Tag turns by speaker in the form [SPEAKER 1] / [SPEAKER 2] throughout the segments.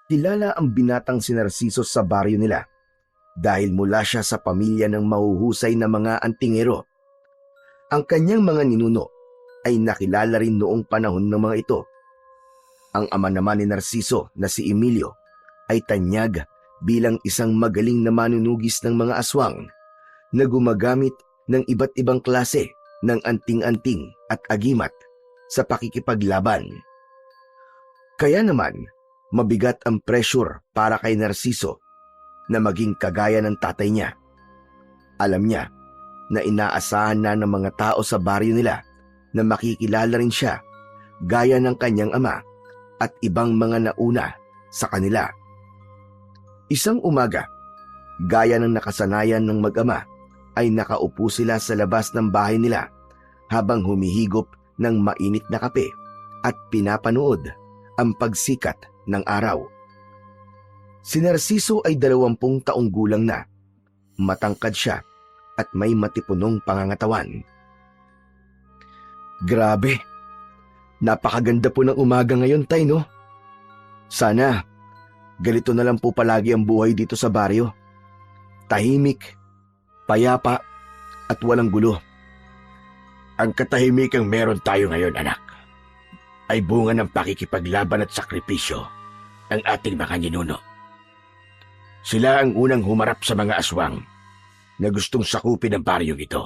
[SPEAKER 1] Kilala ang binatang si Narciso sa baryo nila dahil mula siya sa pamilya ng mahuhusay na mga antingero. Ang kanyang mga ninuno ay nakilala rin noong panahon ng mga ito. Ang ama naman ni Narciso na si Emilio ay tanyag bilang isang magaling na manunugis ng mga aswang na gumagamit ng iba't ibang klase ng anting-anting at agimat sa pakikipaglaban. Kaya naman, mabigat ang pressure para kay Narciso na maging kagaya ng tatay niya. Alam niya na inaasahan na ng mga tao sa baryo nila na makikilala rin siya gaya ng kanyang ama at ibang mga nauna sa kanila. Isang umaga, gaya ng nakasanayan ng mag-ama, ay nakaupo sila sa labas ng bahay nila habang humihigop ng mainit na kape at pinapanood ang pagsikat ng araw. Si Narciso ay 20 taong gulang na. Matangkad siya at may matipunong pangangatawan. Grabe! Napakaganda po ng umaga ngayon, Tay, no? Sana, ganito na lang po palagi ang buhay dito sa baryo. Tahimik, payapa, at walang gulo.
[SPEAKER 2] Ang katahimikang meron tayo ngayon, anak, ay bunga ng pakikipaglaban at sakripisyo ng ating mga ninuno. Sila ang unang humarap sa mga aswang na gustong sakupin ang baryong ito.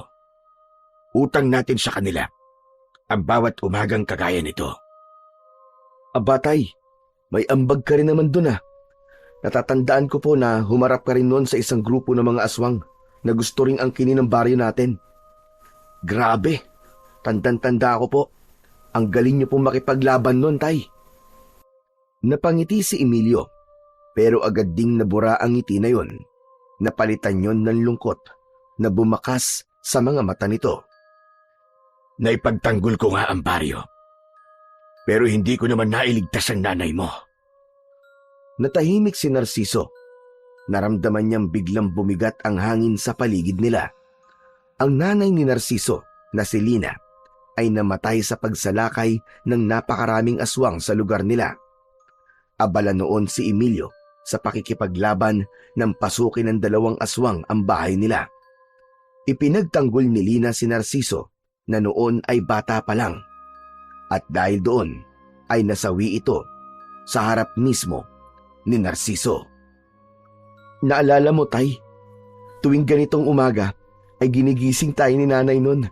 [SPEAKER 2] Utang natin sa kanila ang bawat umagang kagaya nito.
[SPEAKER 1] Aba, Tay, may ambag ka rin naman dun ah. Natatandaan ko po na humarap ka rin noon sa isang grupo ng mga aswang na gusto ring angkinin ng baryo natin. Grabe, tandang-tanda ko po. Ang galing niyo pong makipaglaban noon, Tay. Napangiti si Emilio, pero agad ding nabura ang ngiti na yon. Napalitan yon ng lungkot na bumakas sa mga mata nito.
[SPEAKER 2] Naipagtanggol ko nga ang baryo, pero hindi ko naman nailigtas ang nanay mo.
[SPEAKER 1] Natahimik si Narciso. Naramdaman niyang biglang bumigat ang hangin sa paligid nila. Ang nanay ni Narciso, na si Lina, ay namatay sa pagsalakay ng napakaraming aswang sa lugar nila. Abala noon si Emilio sa pakikipaglaban ng pasukin ng 2 aswang ang bahay nila. Ipinagtanggol ni Lina si Narciso na noon ay bata pa lang, at dahil doon ay nasawi ito sa harap mismo ni Narciso. Naalala mo, Tay, tuwing ganitong umaga ay ginigising tayo ni nanay nun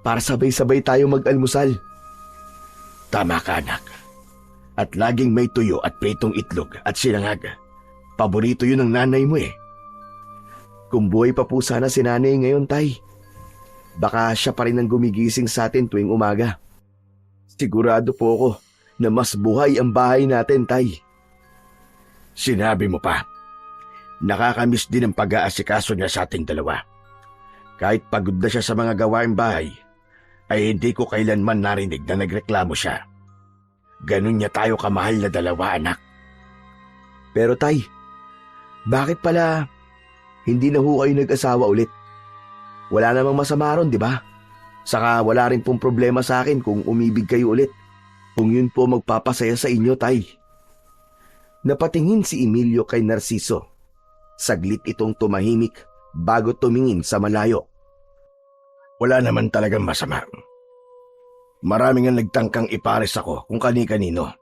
[SPEAKER 1] para sabay-sabay tayo mag-almusal.
[SPEAKER 2] Tama ka, anak. At laging may tuyo at pritong itlog at sinangag. Paborito yun ng nanay mo eh.
[SPEAKER 1] Kung buhay pa po sana si nanay ngayon, Tay, baka siya pa rin ang gumigising sa atin tuwing umaga. Sigurado po ako na mas buhay ang bahay natin, Tay.
[SPEAKER 2] Sinabi mo pa. Nakakamiss din ang pag-aasikaso niya sa ating dalawa. Kahit pagod na siya sa mga gawaing bahay, ay hindi ko kailanman narinig na nagreklamo siya. Ganun niya tayo kamahal na dalawa, anak.
[SPEAKER 1] Pero Tay, bakit pala hindi na ho kayo nag-asawa ulit? Wala namang masama ron, di ba? Saka wala rin pong problema sa akin kung umibig kayo ulit. Kung yun po magpapasaya sa inyo, Tay. Napatingin si Emilio kay Narciso. Saglit itong tumahimik bago tumingin sa malayo.
[SPEAKER 2] Wala naman talagang masama. Maraming ang nagtangkang ipares ako kung kani-kanino.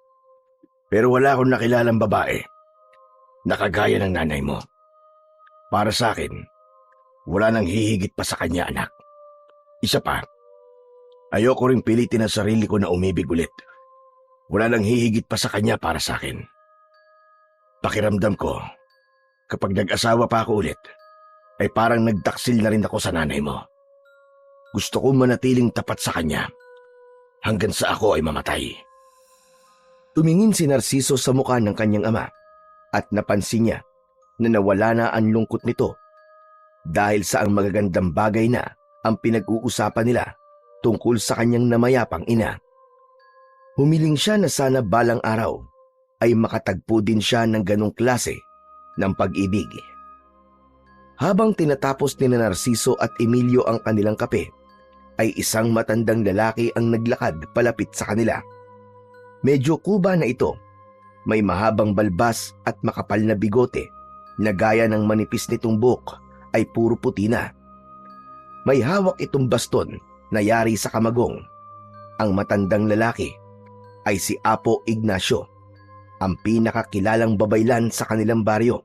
[SPEAKER 2] Pero wala akong nakilalang babae na kagaya ng nanay mo. Para sa akin, wala nang hihigit pa sa kanya, anak. Isa pa, ayoko ring pilitin ang sarili ko na umibig ulit. Wala nang hihigit pa sa kanya para sa akin. Pakiramdam ko, kapag nag-asawa pa ako ulit, ay parang nagtaksil na rin ako sa nanay mo. Gusto ko manatiling tapat sa kanya hanggang sa ako ay mamatay.
[SPEAKER 1] Tumingin si Narciso sa mukha ng kanyang ama at napansin niya na nawala na ang lungkot nito dahil sa ang magagandang bagay na ang pinag-uusapan nila tungkol sa kanyang namayapang ina. Humiling siya na sana balang araw ay makatagpo din siya ng ganong klase ng pag-ibig. Habang tinatapos ni Narciso at Emilio ang kanilang kape, ay isang matandang lalaki ang naglakad palapit sa kanila. Medyo kuba na ito, May mahabang balbas at makapal na bigote na gaya ng manipis nitong buhok ay puro puti na. May hawak itong baston na yari sa kamagong. Ang matandang lalaki ay si Apo Ignacio, ang pinakakilalang babaylan sa kanilang baryo.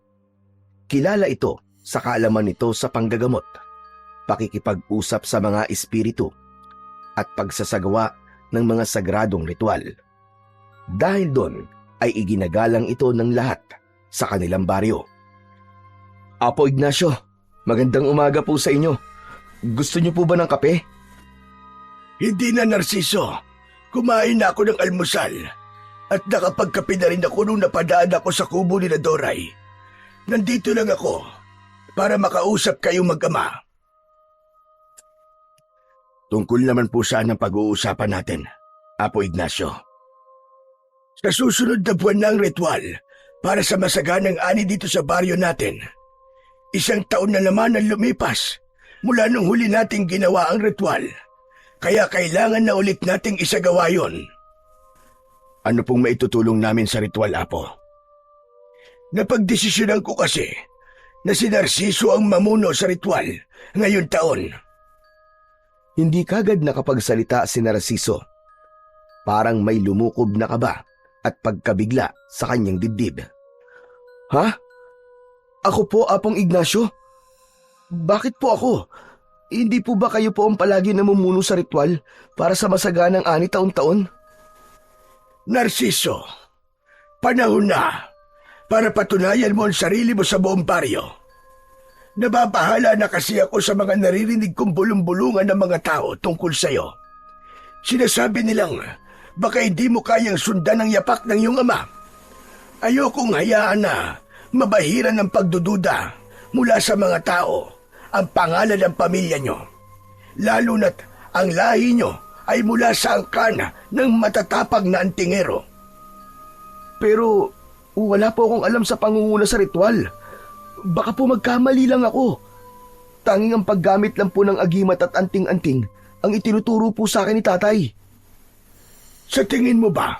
[SPEAKER 1] Kilala ito sa kaalaman nito sa panggagamot, pakikipag-usap sa mga espiritu, at pagsasagawa ng mga sagradong ritual. Dahil doon ay iginagalang ito ng lahat sa kanilang baryo. Apo Ignacio, magandang umaga po sa inyo. Gusto niyo po ba ng kape?
[SPEAKER 2] Hindi na, Narciso. Kumain na ako ng almusal at nakapagkape na rin ako nung napadaan ako sa kubo ni Doray. Nandito lang ako para makausap kayong mag-ama. Tungkol naman po saan ang pag-uusapan natin, Apo Ignacio. Sa susunod na buwan na ang ritual para sa masaganang ani dito sa baryo natin. 1 taon na naman ang lumipas mula nung huli nating ginawa ang ritual. Kaya kailangan na ulit nating isagawa yon. Ano pong maitutulong namin sa ritual, Apo? Napagdesisyonan ko kasi na si Narciso ang mamuno sa ritual ngayon taon.
[SPEAKER 1] Hindi kagad nakapagsalita si Narciso. Parang may lumukob na kaba at pagkabigla sa kanyang dibdib. Ha? Ako po, Apong Ignacio? Bakit po ako? Hindi po ba kayo po ang palagi namumuno sa ritual para sa masaganang ani taon-taon?
[SPEAKER 2] Narciso, panahon na para patunayan mo ang sarili mo sa buong baryo. Nababahala na kasi ako sa mga naririnig kong bulong-bulungan ng mga tao tungkol sa'yo. Sinasabi nilang baka hindi mo kayang sundan ang yapak ng iyong ama. Ayokong hayaan na mabahiran ng pagdududa mula sa mga tao ang pangalan ng pamilya nyo. Lalo na't ang lahi nyo ay mula sa angkan ng matatapag na antingero.
[SPEAKER 1] Pero wala po akong alam sa pangunguna sa ritual. Baka po magkamali lang ako. Tanging ang paggamit lang po ng agimat at anting-anting ang itinuturo po sa akin ni tatay.
[SPEAKER 2] Sa tingin mo ba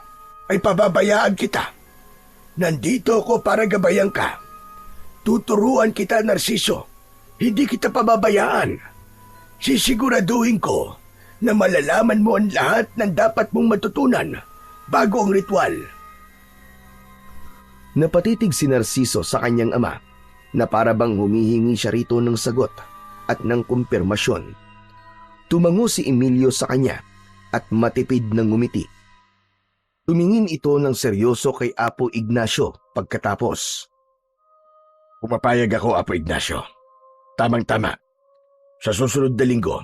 [SPEAKER 2] ay pababayaan kita? Nandito ako para gabayan ka. Tuturuan kita, Narciso. Hindi kita pababayaan. Sisiguraduhin ko na malalaman mo ang lahat ng dapat mong matutunan bago ang ritual.
[SPEAKER 1] Napatitig si Narciso sa kanyang ama na para bang humihingi siya rito ng sagot at ng kumpirmasyon. Tumango si Emilio sa kanya at matipid na ngumiti. Tumingin ito ng seryoso kay Apo Ignacio pagkatapos.
[SPEAKER 2] Pumapayag ako, Apo Ignacio. Tamang-tama. Sa susunod na linggo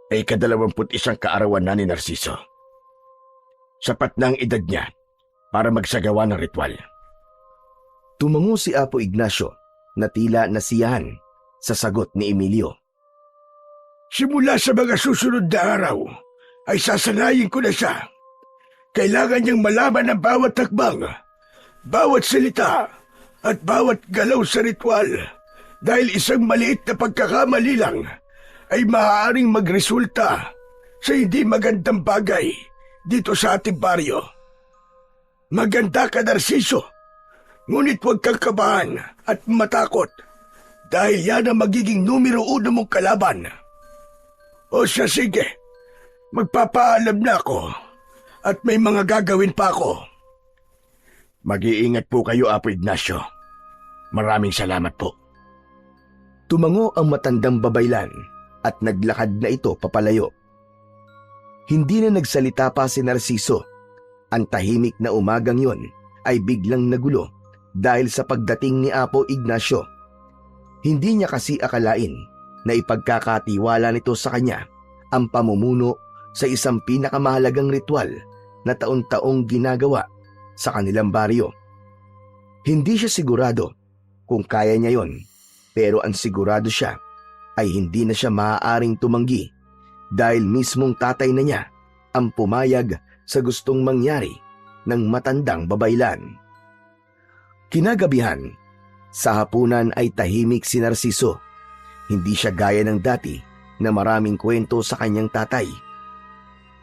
[SPEAKER 2] ay 21 kaarawan na ni Narciso. Sapat na ang edad niya para magsagawa ng ritual.
[SPEAKER 1] Tumango si Apo Ignacio na tila nasiyahan sa sagot ni Emilio.
[SPEAKER 2] Simula sa mga susunod na araw ay sasanayin ko na siya. Kailangan niyang malaman ang bawat takbang, bawat salita at bawat galaw sa ritual. Dahil isang maliit na pagkakamali lang ay maaaring magresulta sa hindi magandang bagay dito sa ating baryo. Maganda ka, Narciso, ngunit huwag kang kabahan at matakot dahil yan ang magiging numero 1 mong kalaban. O siya, sige, magpapaalam na ako at may mga gagawin pa ako. Mag-iingat po kayo, Apo Ignacio. Maraming salamat po.
[SPEAKER 1] Tumango ang matandang babaylan at naglakad na ito papalayo. Hindi na nagsalita pa si Narciso. Ang tahimik na umagang yon ay biglang nagulo dahil sa pagdating ni Apo Ignacio. Hindi niya kasi akalain na ipagkakatiwala nito sa kanya ang pamumuno sa isang pinakamahalagang ritual na taon-taong ginagawa sa kanilang baryo. Hindi siya sigurado kung kaya niya yon. Pero ang sigurado siya ay hindi na siya maaaring tumanggi dahil mismong tatay na niya ang pumayag sa gustong mangyari ng matandang babaylan. Kinagabihan, sa hapunan ay tahimik si Narciso. Hindi siya gaya ng dati na maraming kwento sa kanyang tatay.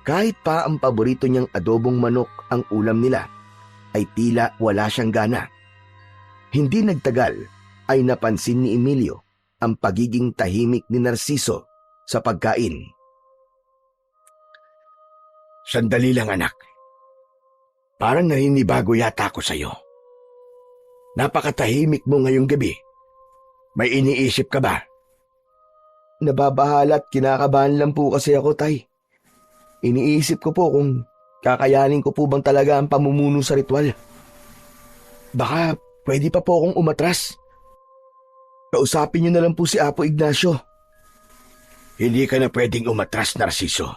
[SPEAKER 1] Kahit pa ang paborito niyang adobong manok ang ulam nila, ay tila wala siyang gana. Hindi nagtagal ay napansin ni Emilio ang pagiging tahimik ni Narciso sa pagkain.
[SPEAKER 2] Sandali lang anak. Parang naninibago yata ako sa'yo. Napakatahimik mo ngayong gabi. May iniisip ka ba?
[SPEAKER 1] Nababahala at kinakabahan lang po kasi ako, Tay. Iniisip ko po kung kakayanin ko po bang talaga ang pamumuno sa ritual. Baka pwede pa po akong umatras. Kausapin niyo na lang po si Apo Ignacio.
[SPEAKER 2] Hindi ka na pwedeng umatras, Narciso.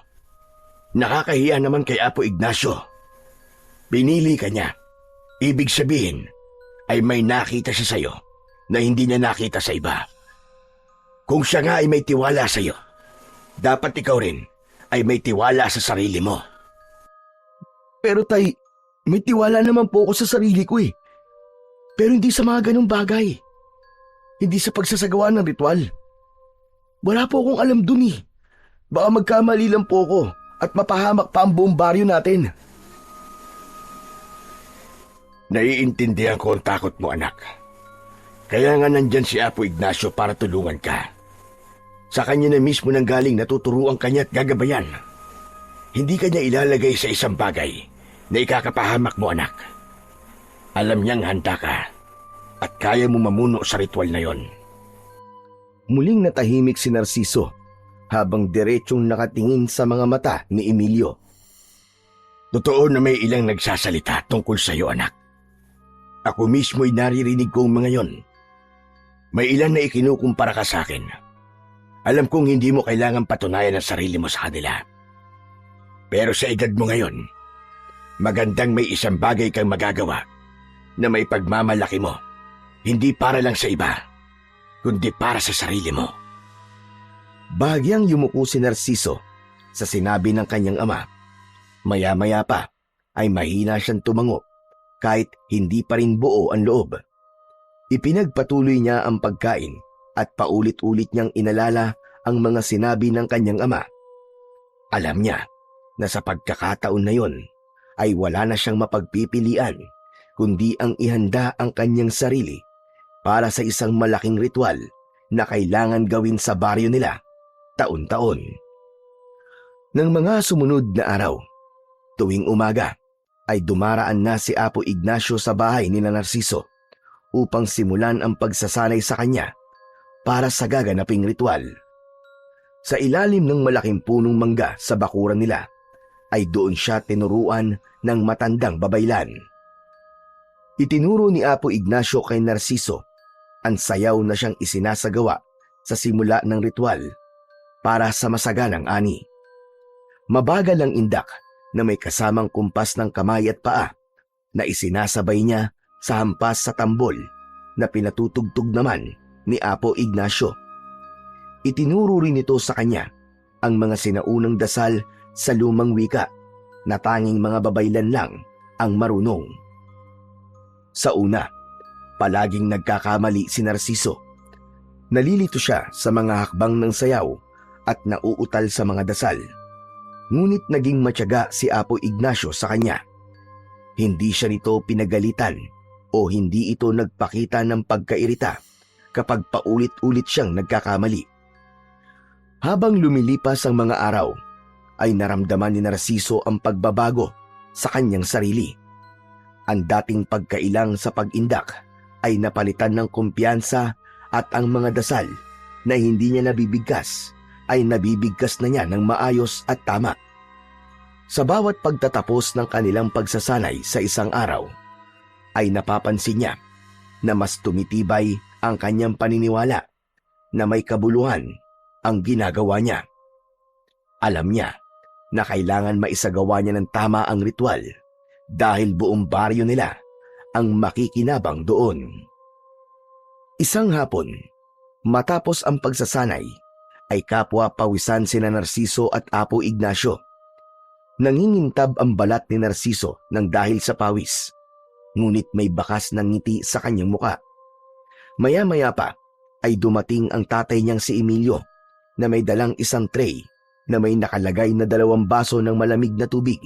[SPEAKER 2] Nakakahiya naman kay Apo Ignacio. Pinili ka niya. Ibig sabihin ay may nakita siya sa'yo na hindi niya nakita sa iba. Kung siya nga ay may tiwala sa'yo, dapat ikaw rin ay may tiwala sa sarili mo.
[SPEAKER 1] Pero Tay, may tiwala naman po ako sa sarili ko eh. Pero hindi sa mga ganong bagay. Hindi sa pagsasagawa ng ritual. Wala po akong alam dun eh. Baka magkamali lang po ako at mapahamak pa ang buong baryo natin.
[SPEAKER 2] Naiintindihan ko ang takot mo, anak. Kaya nga nandyan si Apo Ignacio para tulungan ka. Sa kanya na mismo nang galing natuturuan kanya at gagabayan. Hindi kanya ilalagay sa isang bagay na ikakapahamak mo, anak. Alam niyang handa ka at kaya mo mamuno sa ritual na yon.
[SPEAKER 1] Muling natahimik si Narciso habang diretsong nakatingin sa mga mata ni Emilio.
[SPEAKER 2] Totoo na may ilang nagsasalita tungkol sa iyo, anak. Ako mismo'y naririnig ko ang mga yon. May ilan na ikinukumpara ka sa akin. Alam kong hindi mo kailangan patunayan ang sarili mo sa kanila. Pero sa edad mo ngayon, magandang may isang bagay kang magagawa na may pagmamalaki mo. Hindi para lang sa iba, kundi para sa sarili mo.
[SPEAKER 1] Bahagyang yumuko si Narciso sa sinabi ng kanyang ama. Maya-maya pa ay mahina siyang tumango kahit hindi pa rin buo ang loob. Ipinagpatuloy niya ang pagkain at paulit-ulit niyang inalala ang mga sinabi ng kanyang ama. Alam niya na sa pagkakataon na yon ay wala na siyang mapagpipilian kundi ang ihanda ang kanyang sarili para sa isang malaking ritual na kailangan gawin sa baryo nila taon-taon. Nang mga sumunod na araw, tuwing umaga ay dumaraan na si Apo Ignacio sa bahay ni Narciso upang simulan ang pagsasanay sa kanya para sa gaganaping ritual. Sa ilalim ng malaking punong mangga sa bakuran nila ay doon siya tinuruan ng matandang babaylan. Itinuro ni Apo Ignacio kay Narciso ang sayaw na siyang isinasagawa sa simula ng ritual para sa masaganang ani. Mabagal ang indak na may kasamang kumpas ng kamay at paa na isinasabay niya sa hampas sa tambol na pinatutugtog naman ni Apo Ignacio. Itinuro rin ito sa kanya ang mga sinaunang dasal sa lumang wika na tanging mga babaylan lang ang marunong. Sa una, palaging nagkakamali si Narciso. Nalilito siya sa mga hakbang ng sayaw at nauutal sa mga dasal. Ngunit naging matyaga si Apo Ignacio sa kanya. Hindi siya nito pinagalitan o hindi ito nagpakita ng pagkairita kapag paulit-ulit siyang nagkakamali. Habang lumilipas ang mga araw, ay naramdaman ni Narciso ang pagbabago sa kanyang sarili. Ang dating pagkailang sa pag-indak ay napalitan ng kumpiyansa at ang mga dasal na hindi niya nabibigkas ay nabibigkas na niya ng maayos at tama. Sa bawat pagtatapos ng kanilang pagsasanay sa isang araw, ay napapansin niya na mas tumitibay ang kanyang paniniwala na may kabuluhan ang ginagawa niya. Alam niya na kailangan maisagawa niya ng tama ang ritual dahil buong baryo nila ang makikinabang doon. Isang hapon, matapos ang pagsasanay, ay kapwa pawisan sina Narciso at Apo Ignacio. Nangingintab ang balat ni Narciso ng dahil sa pawis, ngunit may bakas ng ngiti sa kanyang muka. Maya-maya pa ay dumating ang tatay niyang si Emilio na may dalang isang tray na may nakalagay na 2 baso ng malamig na tubig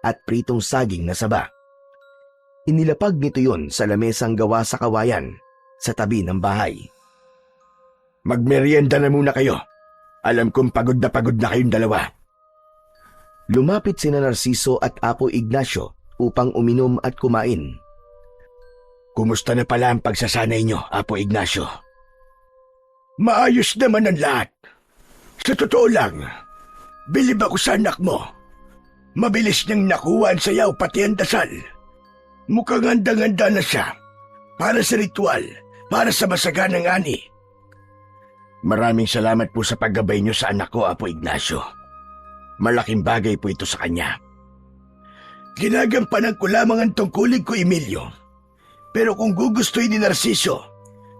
[SPEAKER 1] at pritong saging na saba. Inilapag nito yon sa lamesang gawa sa kawayan sa tabi ng bahay.
[SPEAKER 2] Magmerienda na muna kayo. Alam kong pagod na kayong dalawa.
[SPEAKER 1] Lumapit sina Narciso at Apo Ignacio upang uminom at kumain.
[SPEAKER 2] Kumusta na pala ang pagsasanay nyo, Apo Ignacio? Maayos naman ang lahat. Sa totoo lang, bilib ako sa anak mo. Mabilis niyang nakuha ang sayaw pati ang dasal. Mukhang handang-handa na siya para sa ritual, para sa masaganang ani. Maraming salamat po sa paggabay niyo sa anak ko, Apo Ignacio. Malaking bagay po ito sa kanya. Ginagampanan ko lamang ang tungkulin ko, Emilio. Pero kung gugustuhin ni Narciso,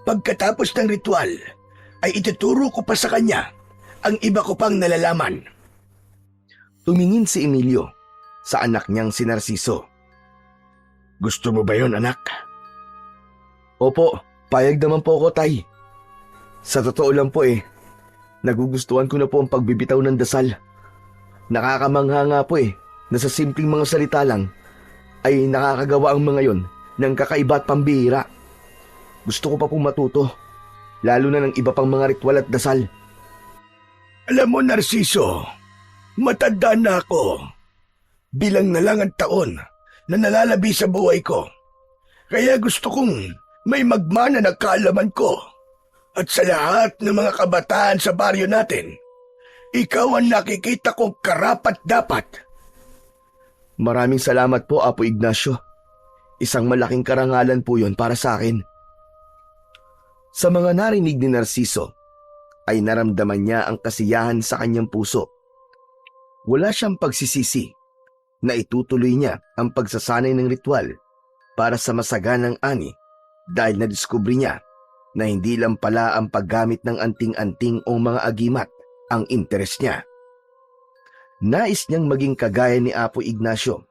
[SPEAKER 2] pagkatapos ng ritual, ay ituturo ko pa sa kanya ang iba ko pang nalalaman.
[SPEAKER 1] Tumingin si Emilio sa anak niyang si Narciso.
[SPEAKER 2] Gusto mo ba yon, anak?
[SPEAKER 1] Opo, payag naman po ako, Tay. Sa totoo lang po nagugustuhan ko na po ang pagbibitaw ng dasal. Nakakamangha nga po na sa simpleng mga salita lang ay nakakagawa ang mga yon ng kakaiba at pambihira. Gusto ko pa pong matuto, lalo na ng iba pang mga ritual at dasal.
[SPEAKER 2] Alam mo, Narciso, matanda na ako. Bilang na lang ang taon na nalalabi sa buhay ko. Kaya gusto kong may magmana na kaalaman ko. At sa lahat ng mga kabataan sa baryo natin, ikaw ang nakikita kong karapat-dapat.
[SPEAKER 1] Maraming salamat po, Apo Ignacio. Isang malaking karangalan po yon para sa akin. Sa mga narinig ni Narciso, ay naramdaman niya ang kasiyahan sa kanyang puso. Wala siyang pagsisisi na itutuloy niya ang pagsasanay ng ritual para sa masaganang ani dahil nadiskubre niya na hindi lang pala ang paggamit ng anting-anting o mga agimat ang interes niya. Nais niyang maging kagaya ni Apo Ignacio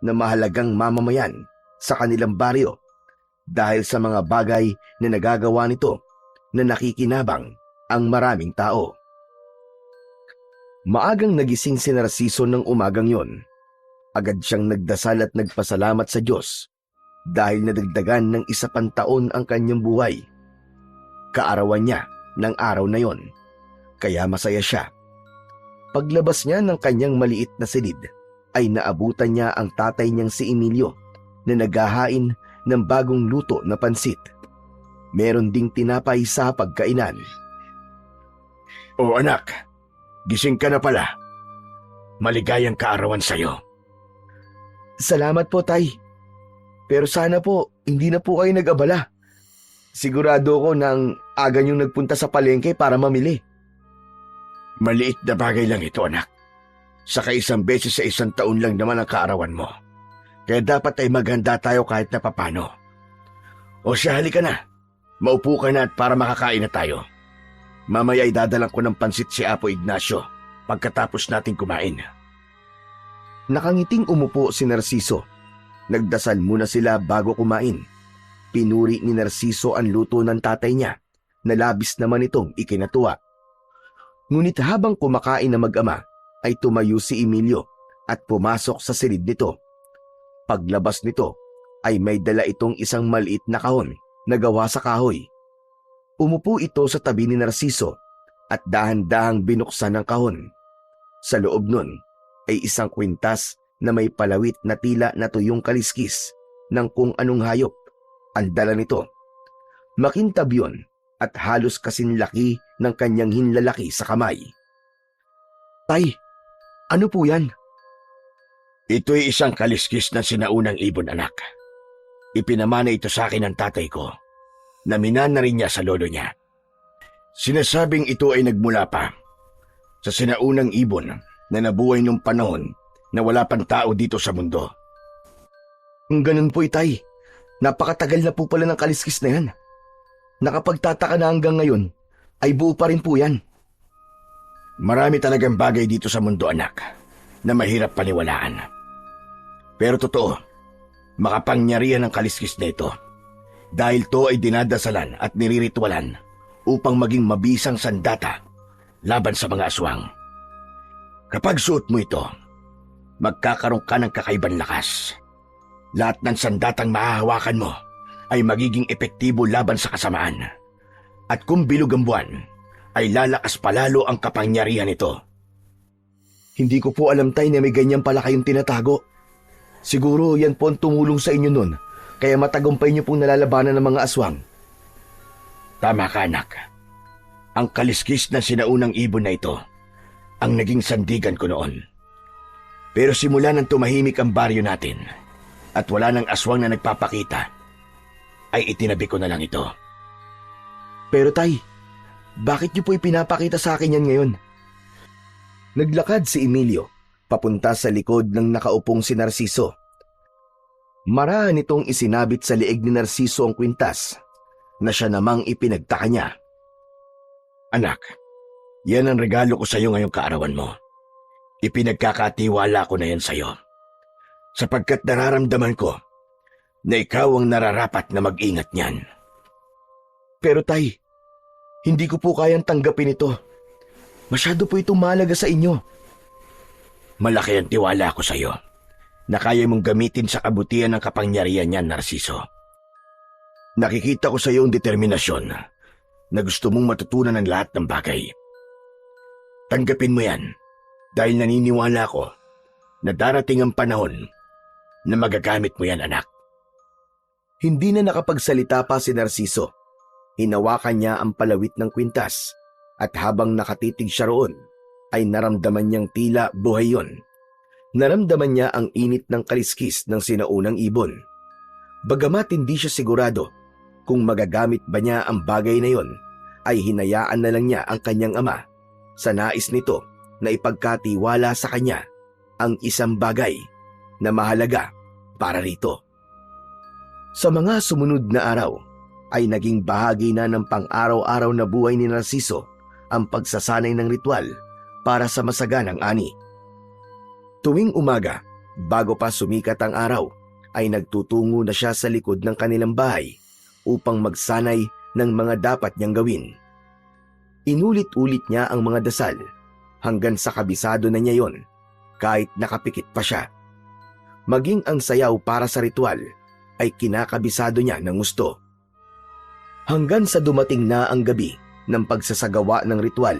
[SPEAKER 1] na mahalagang mamamayan sa kanilang baryo dahil sa mga bagay na nagagawa nito na nakikinabang ang maraming tao. Maagang nagising si Narciso ng umagang yon. Agad siyang nagdasal at nagpasalamat sa Diyos dahil nadagdagan ng isa pang taon ang kanyang buhay. Kaarawan niya ng araw na yon, kaya masaya siya. Paglabas niya ng kanyang maliit na silid, ay naabutan niya ang tatay niyang si Emilio na naghahain ng bagong luto na pansit. Meron ding tinapay sa pagkainan.
[SPEAKER 2] O anak, gising ka na pala. Maligayang kaarawan sa'yo.
[SPEAKER 1] Salamat po, Tay. Pero sana po, hindi na po kayo nag-abala. Sigurado ko nang aga niyong nagpunta sa palengke para mamili.
[SPEAKER 2] Maliit na bagay lang ito, anak. Saka isang beses sa isang taon lang naman ang kaarawan mo. Kaya dapat ay maghanda tayo kahit na papano. O siya, halika na. Maupo ka na at para makakain na tayo. Mamaya ay dadalang ko ng pansit si Apo Ignacio pagkatapos natin kumain.
[SPEAKER 1] Nakangiting umupo si Narciso. Nagdasal muna sila bago kumain. Pinuri ni Narciso ang luto ng tatay niya na labis naman itong ikinatuwa. Ngunit habang kumakain na mag-ama, ay tumayo si Emilio at pumasok sa silid nito. Paglabas nito, ay may dala itong isang maliit na kahon na gawa sa kahoy. Umupo ito sa tabi ni Narciso at dahan-dahang binuksan ang kahon. Sa loob nun ay isang kwintas na may palawit na tila na tuyong kaliskis ng kung anong hayop. Ang dala nito, makintab yun at halos kasing laki ng kanyang hinlalaki sa kamay. Tay, ano po yan?
[SPEAKER 2] Ito'y isang kaliskis ng sinaunang ibon, anak. Ipinamana ito sa akin ng tatay ko, na minana rin niya sa lolo niya. Sinasabing ito ay nagmula pa sa sinaunang ibon na nabuhay nung panahon na wala pang tao dito sa mundo.
[SPEAKER 1] Kung ganun po, Tay, napakatagal na po pala ng kaliskis na yan. Nakapagtataka na hanggang ngayon, ay buo pa rin po yan.
[SPEAKER 2] Marami talagang bagay dito sa mundo, anak, na mahirap paniwalaan. Pero totoo, makapangyarihan ang kaliskis na ito. Dahil to ay dinadasalan at niriritualan upang maging mabisang sandata laban sa mga aswang. Kapag suot mo ito, magkakaroon ka ng kakaibang lakas. Lahat ng sandatang mahahawakan mo ay magiging epektibo laban sa kasamaan. At kung bilog ang buwan, ay lalakas palalo ang kapangyarihan nito.
[SPEAKER 1] Hindi ko po alam, Tay, na may ganyan pala kayong tinatago. Siguro yan po ang tumulong sa inyo nun, kaya matagumpay niyo pong nalalabanan ng mga aswang.
[SPEAKER 2] Tama ka, anak. Ang kaliskis ng sinaunang ibon na ito ang naging sandigan ko noon. Pero simula nang tumahimik ang baryo natin at wala nang aswang na nagpapakita, ay itinabi ko na lang ito.
[SPEAKER 1] Pero Tay, bakit niyo po ipinapakita sa akin yan ngayon? Naglakad si Emilio papunta sa likod ng nakaupong si Narciso. Maraan nitong isinabit sa liig ni Narciso ang kwintas na siya namang ipinagtaka niya.
[SPEAKER 2] Anak, yan ang regalo ko sa iyo ngayong kaarawan mo. Ipinagkakatiwala ko na yan sa iyo. Sapagkat nararamdaman ko na ikaw ang nararapat na mag-ingat niyan.
[SPEAKER 1] Pero Tay, hindi ko po kayang tanggapin ito. Masyado po itong mahalaga sa inyo.
[SPEAKER 2] Malaki ang tiwala ko sa iyo na kaya mong gamitin sa kabutihan ng kapangyarihan niyan, Narciso. Nakikita ko sa iyo ang determinasyon na gusto mong matutunan ng lahat ng bagay. Tanggapin mo yan dahil naniniwala ko na darating ang panahon na magagamit mo yan, anak.
[SPEAKER 1] Hindi na nakapagsalita pa si Narciso. Hinawakan niya ang palawit ng kwintas at habang nakatitig siya roon, ay naramdaman niyang tila buhay yon. Naramdaman niya ang init ng kaliskis ng sinaunang ibon. Bagamat hindi siya sigurado kung magagamit ba niya ang bagay na yon, ay hinayaan na lang niya ang kanyang ama sa nais nito na ipagkatiwala sa kanya ang isang bagay na mahalaga para rito. Sa mga sumunod na araw, ay naging bahagi na ng pang-araw-araw na buhay ni Narciso ang pagsasanay ng ritual para sa masaganang ani. Tuwing umaga, bago pa sumikat ang araw, ay nagtutungo na siya sa likod ng kanilang bahay upang magsanay ng mga dapat niyang gawin. Inulit-ulit niya ang mga dasal hanggang sa kabisado na niya yon kahit nakapikit pa siya. Maging ang sayaw para sa ritual ay kinakabisado niya ng gusto. Hanggang sa dumating na ang gabi ng pagsasagawa ng ritual.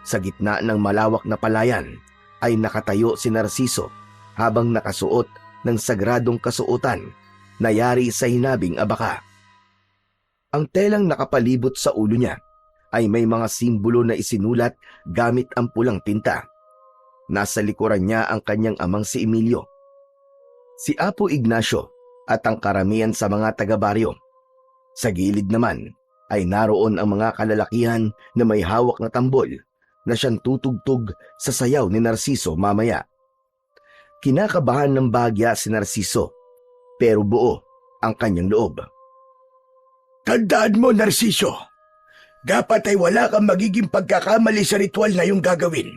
[SPEAKER 1] Sa gitna ng malawak na palayan ay nakatayo si Narciso habang nakasuot ng sagradong kasuotan na yari sa hinabing abaka. Ang telang nakapalibot sa ulo niya ay may mga simbolo na isinulat gamit ang pulang tinta. Nasa likuran niya ang kanyang amang si Emilio, si Apo Ignacio at ang karamihan sa mga taga-baryo. Sa gilid naman ay naroon ang mga kalalakihan na may hawak na tambol na siyang tutugtog sa sayaw ni Narciso mamaya. Kinakabahan ng bahagya si Narciso, pero buo ang kanyang loob.
[SPEAKER 2] Tandaan mo, Narciso, dapat ay wala kang magiging pagkakamali sa ritual na iyong gagawin.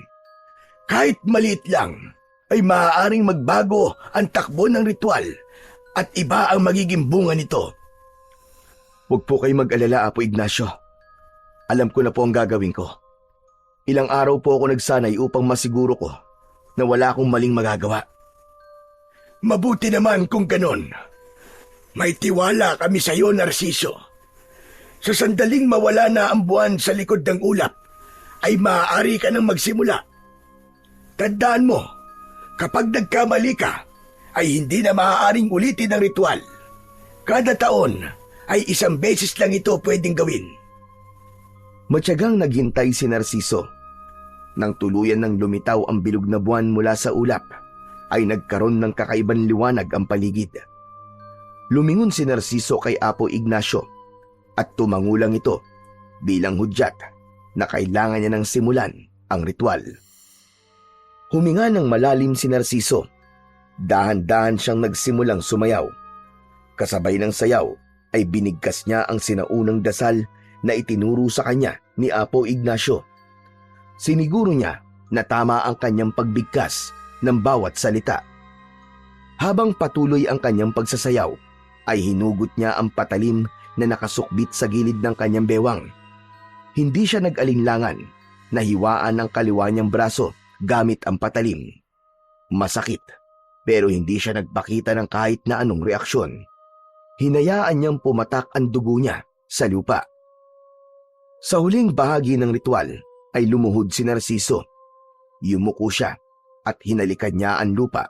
[SPEAKER 2] Kahit maliit lang, ay maaaring magbago ang takbo ng ritual at iba ang magiging bunga nito.
[SPEAKER 1] Huwag po kayo mag-alala, Apo Ignacio. Alam ko na po ang gagawin ko. Ilang araw po ako nagsanay upang masiguro ko na wala akong maling magagawa.
[SPEAKER 2] Mabuti naman kung ganon. May tiwala kami sa iyo, Narciso. Sa sandaling mawala na ang buwan sa likod ng ulap, ay maaari ka nang magsimula. Tandaan mo, kapag nagkamali ka, ay hindi na maaaring ulitin ang ritual. Kada taon, ay isang beses lang ito pwedeng gawin.
[SPEAKER 1] Matyagang naghintay si Narciso. Nang tuluyan ng lumitaw ang bilog na buwan mula sa ulap, ay nagkaroon ng kakaibang liwanag ang paligid. Lumingon si Narciso kay Apo Ignacio at tumangulang ito bilang hudyat na kailangan niya nang simulan ang ritual. Huminga ng malalim si Narciso. Dahan-dahan siyang nagsimulang sumayaw. Kasabay ng sayaw ay binigkas niya ang sinaunang dasal na itinuro sa kanya ni Apo Ignacio. Siniguro niya na tama ang kanyang pagbigkas ng bawat salita. Habang patuloy ang kanyang pagsasayaw, ay hinugot niya ang patalim na nakasukbit sa gilid ng kanyang bewang. Hindi siya nag-alinlangan na hiwaan ang kaliwa niyang braso gamit ang patalim. Masakit, pero hindi siya nagpakita ng kahit na anong reaksyon. Hinayaan niyang pumatak ang dugo niya sa lupa. Sa huling bahagi ng ritual ay lumuhod si Narciso. Yumuko siya at hinalikan niya ang lupa.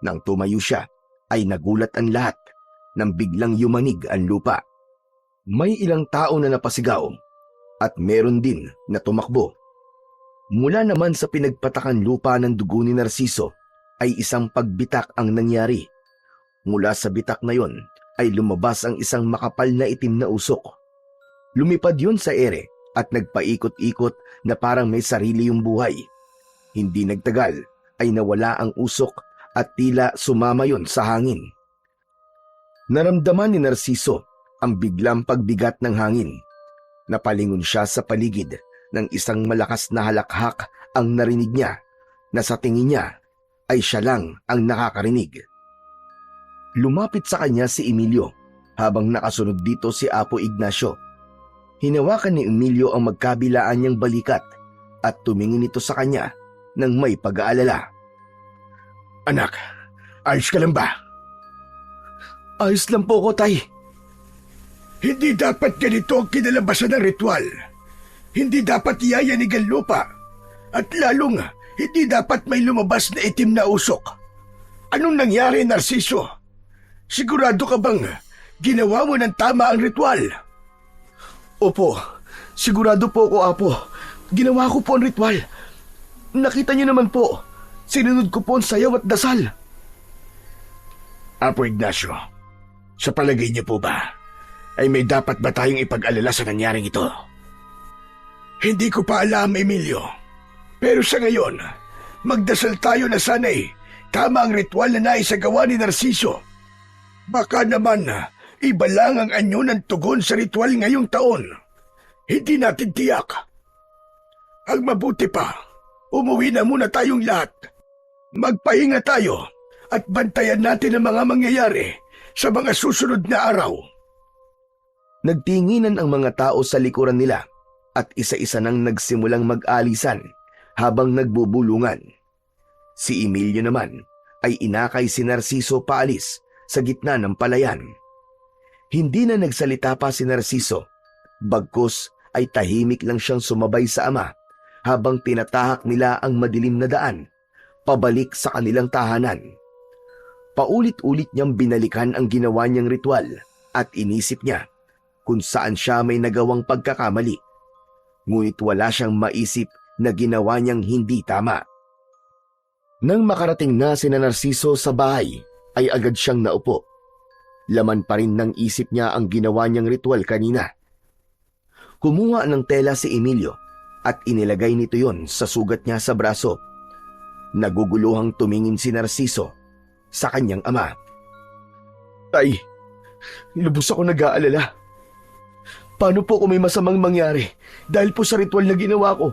[SPEAKER 1] Nang tumayo siya ay nagulat ang lahat nang biglang yumanig ang lupa. May ilang tao na napasigaw at meron din na tumakbo. Mula naman sa pinagpatakan lupa ng dugo ni Narciso ay isang pagbitak ang nangyari. Mula sa bitak na yon ay lumabas ang isang makapal na itim na usok. Lumipad yun sa ere at nagpaikot-ikot na parang may sarili yung buhay. Hindi nagtagal ay nawala ang usok at tila sumama yon sa hangin. Naramdaman ni Narciso ang biglang pagbigat ng hangin. Napalingon siya sa paligid ng isang malakas na halakhak ang narinig niya na sa tingin niya ay siya lang ang nakakarinig. Lumapit sa kanya si Emilio habang nakasunod dito si Apo Ignacio. Hinawakan ni Emilio ang magkabilaan niyang balikat at tumingin ito sa kanya nang may pag-aalala.
[SPEAKER 2] Anak, ayos ka lang ba?
[SPEAKER 1] Ayos lang po ko, Tay.
[SPEAKER 2] Hindi dapat ganito ang kinalabasan ng ritual. Hindi dapat iyayanig ang lupa. At lalong, hindi dapat may lumabas na itim na usok. Anong nangyari, Narciso? Sigurado ka bang ginawa mo ng tama ang ritual?
[SPEAKER 1] Opo, sigurado po ko, Apo. Ginawa ko po ang ritual. Nakita niyo naman po, sinunod ko po ang sayaw at dasal.
[SPEAKER 2] Apo Ignacio, sa palagay niyo po ba, ay may dapat ba tayong ipag-alala sa nangyaring ito? Hindi ko pa alam, Emilio. Pero sa ngayon, magdasal tayo na sana'y tama ang ritual na naisagawa ni Narciso. Baka naman iba lang ang anyo ng tugon sa ritual ngayong taon. Hindi natin tiyak. Ang mabuti pa, umuwi na muna tayong lahat. Magpahinga tayo at bantayan natin ang mga mangyayari sa mga susunod na araw.
[SPEAKER 1] Nagtinginan ang mga tao sa likuran nila at isa-isa nang nagsimulang mag-alisan habang nagbubulungan. Si Emilio naman ay inakay si Narciso paalis sa gitna ng palayan. Hindi na nagsalita pa si Narciso, bagkus ay tahimik lang siyang sumabay sa ama habang tinatahak nila ang madilim na daan pabalik sa kanilang tahanan. Paulit-ulit niyang binalikan ang ginawa niyang ritual at inisip niya kung saan siya may nagawang pagkakamali. Ngunit wala siyang maisip na ginawa niyang hindi tama. Nang makarating na si Narciso sa bahay, ay agad siyang naupo. Laman pa rin ng isip niya ang ginawa niyang ritual kanina. Kumuha ng tela si Emilio at inilagay nito yon sa sugat niya sa braso. Naguguluhang tumingin si Narciso sa kanyang ama. Tay, lubos ako nag-aalala. Paano po kung may masamang mangyari dahil po sa ritual na ginawa ko?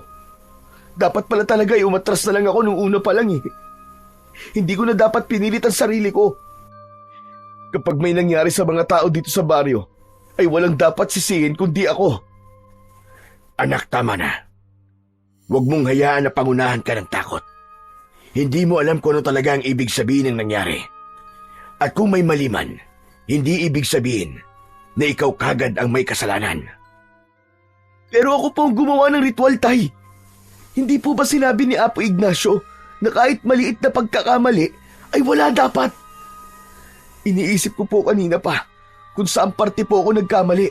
[SPEAKER 1] Dapat pala talaga ay umatras na lang ako nung una pa lang eh. Hindi ko na dapat pinilit ang sarili ko. Kapag may nangyari sa mga tao dito sa baryo, ay walang dapat sisihin kundi ako.
[SPEAKER 2] Anak, tama na. Huwag mong hayaan na pangunahan ka ng takot. Hindi mo alam kung ano talaga ang ibig sabihin ng nangyari. At kung may mali man, hindi ibig sabihin na ikaw kagad ang may kasalanan.
[SPEAKER 1] Pero ako po ang gumawa ng ritual, Tay. Hindi po ba sinabi ni Apo Ignacio na kahit maliit na pagkakamali ay wala dapat? Iniisip ko po kanina pa kung saan parte po ako nagkamali.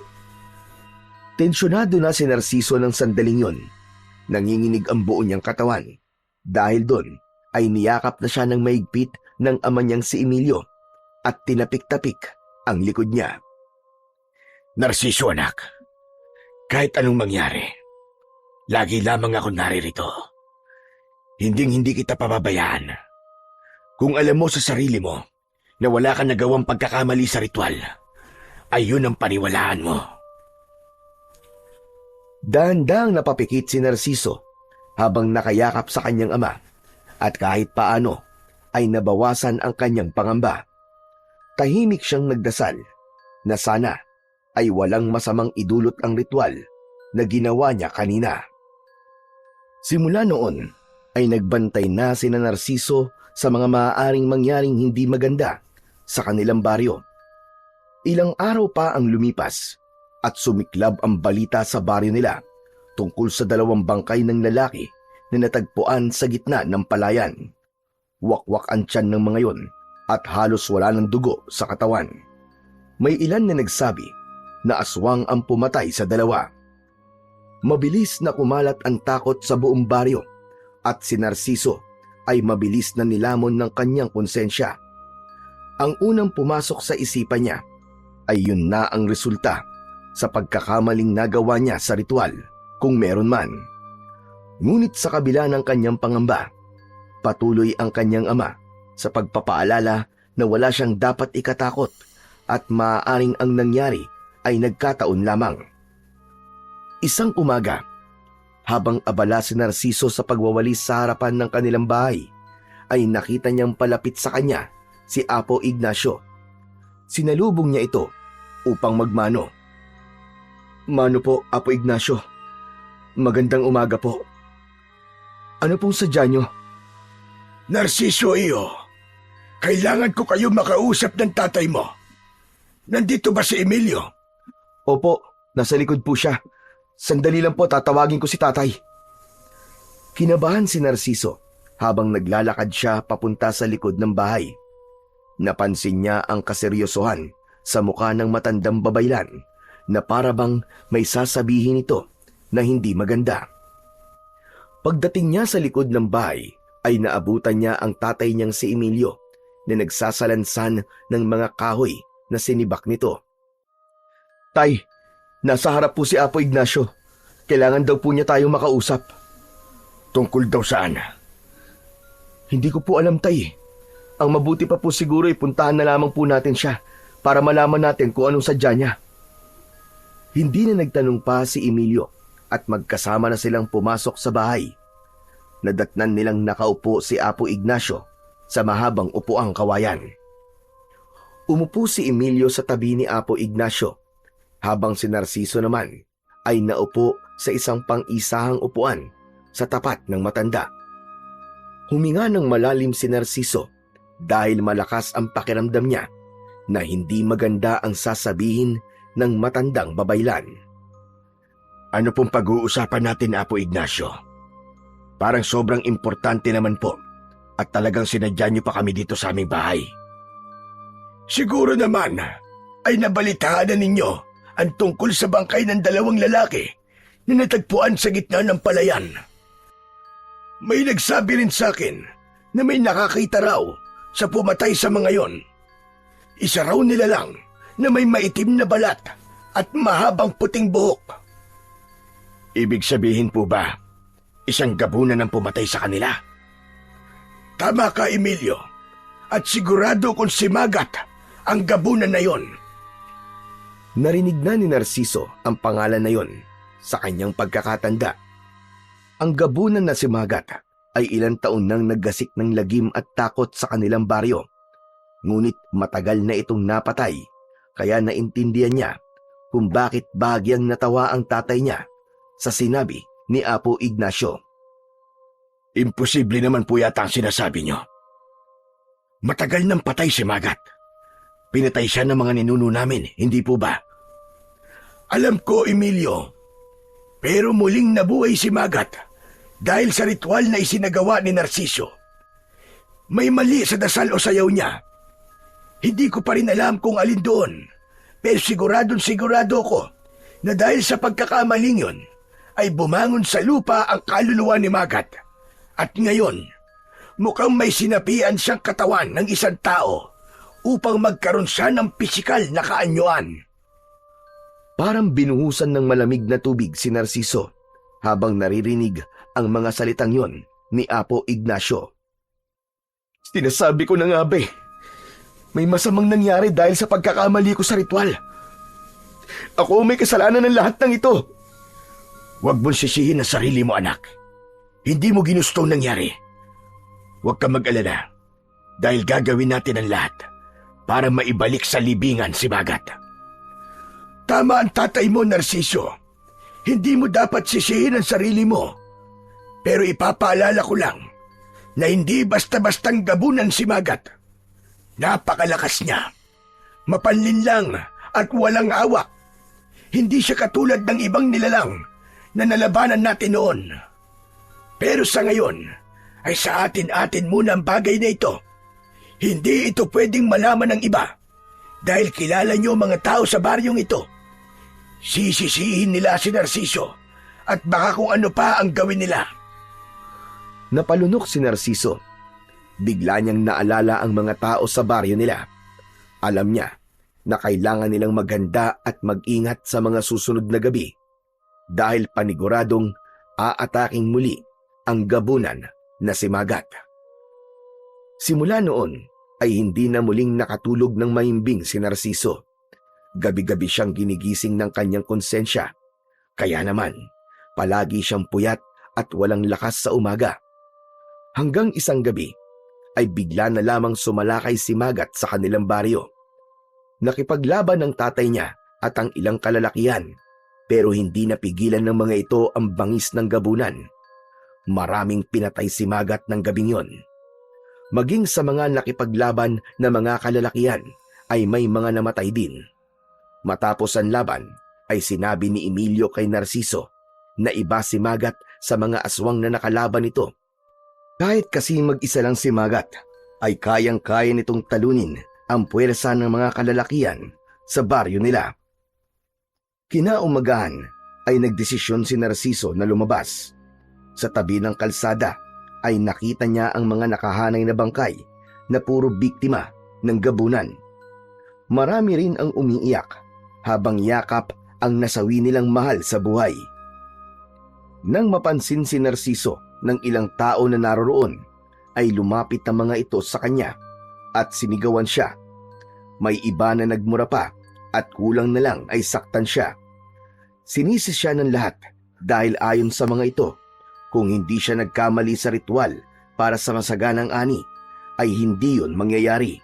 [SPEAKER 1] Tensyonado na si Narciso ng sandaling yon. Nanginginig ang buo niyang katawan. Dahil doon ay niyakap na siya ng maigpit ng ama niyang si Emilio at tinapik-tapik ang likod niya.
[SPEAKER 2] Narciso, anak, kahit anong mangyari, lagi lamang ako naririto. Hinding-hindi kita pababayaan. Kung alam mo sa sarili mo na wala kang nagawang pagkakamali sa ritual, ay yun ang paniwalaan mo.
[SPEAKER 1] Dahan-dahang napapikit si Narciso habang nakayakap sa kanyang ama at kahit paano ay nabawasan ang kanyang pangamba. Tahimik siyang nagdasal na sana ay walang masamang idulot ang ritual na ginawa niya kanina. Simula noon ay nagbantay na sina Narciso sa mga maaaring mangyaring hindi maganda sa kanilang baryo. Ilang araw pa ang lumipas at sumiklab ang balita sa baryo nila tungkol sa 2 bangkay ng lalaki na natagpuan sa gitna ng palayan. Wakwak ang tiyan ng mga yon at halos wala ng dugo sa katawan. May ilan na nagsabi na aswang ang pumatay sa 2. Mabilis na kumalat ang takot sa buong baryo at si Narciso ay mabilis na nilamon ng kanyang konsensya. Ang unang pumasok sa isipan niya ay yun na ang resulta sa pagkakamaling nagawa niya sa ritual, kung meron man. Ngunit sa kabila ng kanyang pangamba, patuloy ang kanyang ama sa pagpapaalala na wala siyang dapat ikatakot at maaaring ang nangyari ay nagkataon lamang. Isang umaga, habang abala si Narciso sa pagwawalis sa harapan ng kanilang bahay, ay nakita niyang palapit sa kanya si Apo Ignacio. Sinalubong niya ito upang magmano. "Mano po, Apo Ignacio. Magandang umaga po. Ano pong sadya niyo?"
[SPEAKER 2] Narciso iyo, kailangan ko kayo makausap ng tatay mo. Nandito ba si Emilio?
[SPEAKER 1] "Opo, nasa likod po siya. Sandali lang po, tatawagin ko si tatay." Kinabahan si Narciso habang naglalakad siya papunta sa likod ng bahay. Napansin niya ang kaseryosohan sa mukha ng matandang babaylan na parabang may sasabihin ito na hindi maganda. Pagdating niya sa likod ng bahay ay naabutan niya ang tatay niyang si Emilio na nagsasalansan ng mga kahoy na sinibak nito. "Tay, nasa harap po si Apo Ignacio. Kailangan daw po niya tayong makausap."
[SPEAKER 2] Tungkol daw saan?
[SPEAKER 1] "Hindi ko po alam, tay. Ang mabuti pa po siguro ay puntahan na lamang po natin siya para malaman natin kung anong sadya niya." Hindi na nagtanong pa si Emilio at magkasama na silang pumasok sa bahay. Nadatnan nilang nakaupo si Apo Ignacio sa mahabang upuang kawayan. Umupo si Emilio sa tabi ni Apo Ignacio, habang si Narciso naman ay naupo sa isang pang-isahang upuan sa tapat ng matanda. Huminga ng malalim si Narciso dahil malakas ang pakiramdam niya na hindi maganda ang sasabihin ng matandang babaylan.
[SPEAKER 2] Ano pong pag-uusapan natin, Apo Ignacio? Parang sobrang importante naman po at talagang sinadya niyo pa kami dito sa aming bahay. Siguro naman ay nabalitaan na ninyo ang tungkol sa bangkay ng 2 lalaki na natagpuan sa gitna ng palayan. May nagsabi rin sa akin na may nakakita raw sa pumatay sa mga yon. Isa raw nila lang na may maitim na balat at mahabang puting buhok. Ibig sabihin po ba, isang gabunan ang pumatay sa kanila? Tama ka, Emilio, at sigurado kung si Magat ang gabunan na yon.
[SPEAKER 1] Narinig na ni Narciso ang pangalan na yon sa kanyang pagkakatanda. Ang gabunan na si Magat ay ilang taon nang naggasik ng lagim at takot sa kanilang baryo. Ngunit matagal na itong napatay, kaya naintindihan niya kung bakit bahagyang natawa ang tatay niya sa sinabi ni Apo Ignacio.
[SPEAKER 2] Imposible naman po yata ang sinasabi niyo. Matagal nang patay si Magat. Pinatay siya ng mga ninuno namin, hindi po ba? Alam ko, Emilio. Pero muling nabuhay si Magat dahil sa ritual na isinagawa ni Narciso. May mali sa dasal o sayaw niya. Hindi ko pa rin alam kung alin doon, pero sigurado ko na dahil sa pagkakamaling yon ay bumangon sa lupa ang kaluluwa ni Magat. At ngayon, mukhang may sinapian siyang katawan ng isang tao upang magkaroon siya ng pisikal na kaanyuan.
[SPEAKER 1] Parang binuhusan ng malamig na tubig si Narciso habang naririnig ang mga salitang yon ni Apo Ignacio. Sinasabi ko na nga ba, may masamang nangyari dahil sa pagkakamali ko sa ritual. Ako may kasalanan ng lahat ng ito.
[SPEAKER 2] Huwag mong sisihin ang sarili mo, anak. Hindi mo ginusto ang nangyari. Huwag kang mag-alala dahil gagawin natin ang lahat para maibalik sa libingan si Magat. Tama ang tatay mo, Narciso. Hindi mo dapat sisihin ang sarili mo. Pero ipapaalala ko lang na hindi basta-bastang gabunan si Magat. Napakalakas niya. Mapanlinlang at walang awa. Hindi siya katulad ng ibang nilalang na nalabanan natin noon. Pero sa ngayon, ay sa atin-atin muna ang bagay na ito. Hindi ito pwedeng malaman ng iba dahil kilala niyo mga tao sa baryong ito. Sisisihin nila si Narciso at baka kung ano pa ang gawin nila.
[SPEAKER 1] Napalunok si Narciso. Bigla niyang naalala ang mga tao sa baryo nila. Alam niya na kailangan nilang maghanda at mag-ingat sa mga susunod na gabi dahil paniguradong aataking muli ang gabunan na si Magat. Simula noon ay hindi na muling nakatulog ng mahimbing si Narciso. Gabi-gabi siyang ginigising ng kanyang konsensya. Kaya naman, palagi siyang puyat at walang lakas sa umaga. Hanggang isang gabi ay bigla na lamang sumalakay si Magat sa kanilang baryo. Nakipaglaban ng tatay niya at ang ilang kalalakihan pero hindi napigilan ng mga ito ang bangis ng gabunan. Maraming pinatay si Magat ng gabing yon. Maging sa mga nakipaglaban na mga kalalakihan ay may mga namatay din. Matapos ang laban ay sinabi ni Emilio kay Narciso na iba si Magat sa mga aswang na nakalaban nito. Kahit kasi mag-isa lang si Magat ay kayang-kaya nitong talunin ang puwersa ng mga kalalakihan sa baryo nila. Kinaumagahan ay nagdesisyon si Narciso na lumabas. Sa tabi ng kalsada ay nakita niya ang mga nakahanay na bangkay na puro biktima ng gabunan. Marami rin ang umiiyak habang yakap ang nasawi nilang mahal sa buhay. Nang mapansin si Narciso ng ilang tao na naroroon, ay lumapit ang mga ito sa kanya at sinigawan siya. May iba na nagmura pa at kulang na lang ay saktan siya. Sinisi siya ng lahat dahil ayon sa mga ito, kung hindi siya nagkamali sa ritual para sa masaganang ani, ay hindi yun mangyayari.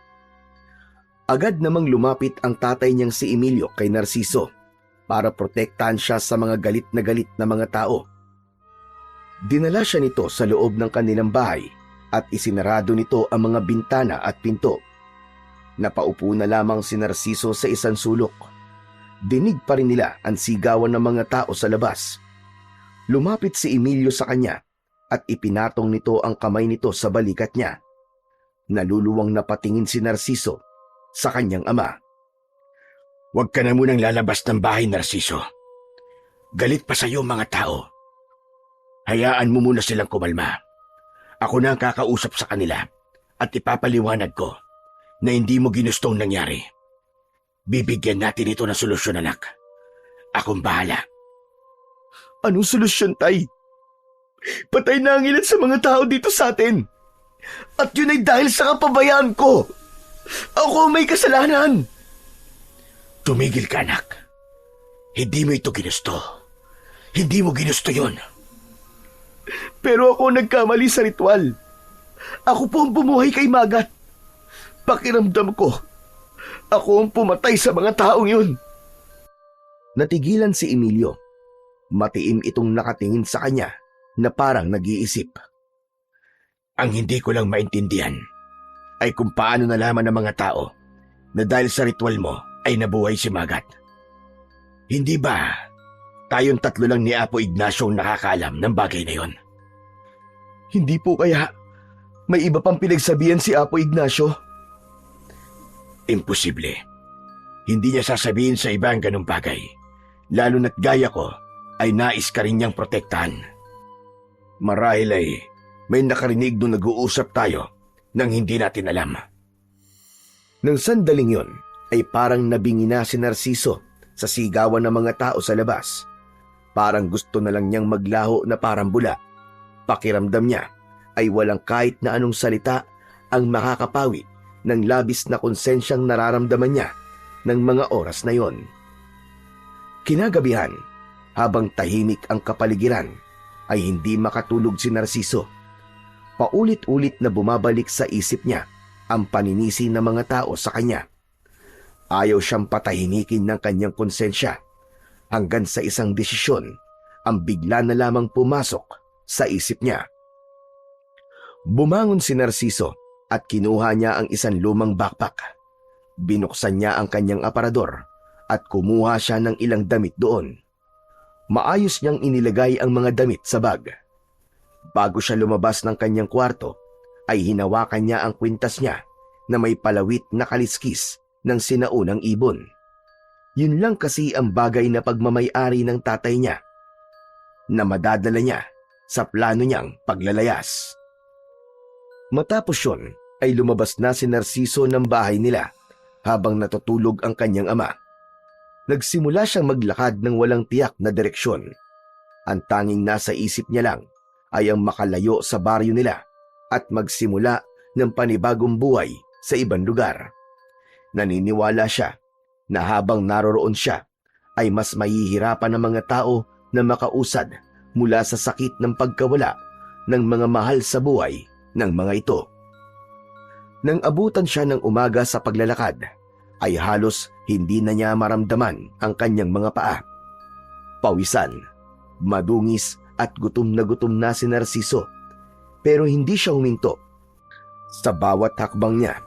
[SPEAKER 1] Agad namang lumapit ang tatay niyang si Emilio kay Narciso para protektahan siya sa mga galit na mga tao. Dinala siya nito sa loob ng kanilang bahay at isinarado nito ang mga bintana at pinto. Napaupo na lamang si Narciso sa isang sulok. Dinig pa rin nila ang sigawan ng mga tao sa labas. Lumapit si Emilio sa kanya at ipinatong nito ang kamay nito sa balikat niya. Naluluwang napatingin si Narciso sa kanyang ama.
[SPEAKER 2] Huwag ka na munang lalabas ng bahay, Narciso. Galit pa sa iyo mga tao. Hayaan mo muna silang kumalma. Ako na ang kakausap sa kanila at ipapaliwanag ko na hindi mo ginustong nangyari. Bibigyan natin ito ng solusyon, anak. Akong bahala.
[SPEAKER 1] Anong solusyon, tay? Patay na ang ilan sa mga tao dito sa atin. At yun ay dahil sa kapabayaan ko. Ako may kasalanan.
[SPEAKER 2] Tumigil ka, anak. Hindi mo ito ginusto. Hindi mo ginusto yun.
[SPEAKER 1] Pero ako nagkamali sa ritual. Ako po ang bumuhay kay Magat. Pakiramdam ko, ako ang pumatay sa mga taong yun. Natigilan si Emilio. Matiim itong nakatingin sa kanya na parang nag-iisip.
[SPEAKER 2] Ang hindi ko lang maintindihan ay kung paano nalaman ng mga tao na dahil sa ritual mo ay nabuhay si Magat. Hindi ba tayong tatlo lang ni Apo Ignacio ang nakakaalam ng bagay na yon?
[SPEAKER 1] Hindi po kaya may iba pang pinagsabihan si Apo Ignacio?
[SPEAKER 2] Imposible. Hindi niya sasabihin sa iba ang ganung bagay. Lalo na't gaya ko ay nais ka rin niyang protektahan. Marahil ay may nakarinig nung nag-uusap tayo nang hindi natin alam.
[SPEAKER 1] Nang sandaling yon ay parang nabingi na si Narciso sa sigawan ng mga tao sa labas. Parang gusto na lang niyang maglaho na parang bula. Pakiramdam niya ay walang kahit na anong salita ang makakapawi ng labis na konsensyang nararamdaman niya ng mga oras na yon. Kinagabihan, habang tahimik ang kapaligiran, ay hindi makatulog si Narciso. Paulit-ulit na bumabalik sa isip niya ang paninisi ng mga tao sa kanya. Ayaw siyang patahimikin ng kanyang konsensya hanggang sa isang desisyon ang bigla na lamang pumasok sa isip niya. Bumangon si Narciso at kinuha niya ang isang lumang backpack. Binuksan niya ang kanyang aparador at kumuha siya ng ilang damit doon. Maayos niyang inilagay ang mga damit sa bag. Bago siya lumabas ng kanyang kwarto, ay hinawakan niya ang kwintas niya na may palawit na kaliskis ng sinaunang ibon. Yun lang kasi ang bagay na pagmamay-ari ng tatay niya na madadala niya sa plano niyang paglalayas. Matapos yun, ay lumabas na si Narciso ng bahay nila habang natutulog ang kanyang ama. Nagsimula siyang maglakad ng walang tiyak na direksyon. Ang tanging nasa isip niya lang ay ang makalayo sa baryo nila at magsimula ng panibagong buhay sa ibang lugar. Naniniwala siya na habang naroroon siya ay mas mahihirapan ang mga tao na makausad mula sa sakit ng pagkawala ng mga mahal sa buhay ng mga ito. Nang abutan siya ng umaga sa paglalakad, ay halos hindi na niya maramdaman ang kanyang mga paa. Pawisan, madungis at gutom na si Narciso, pero hindi siya huminto. Sa bawat hakbang niya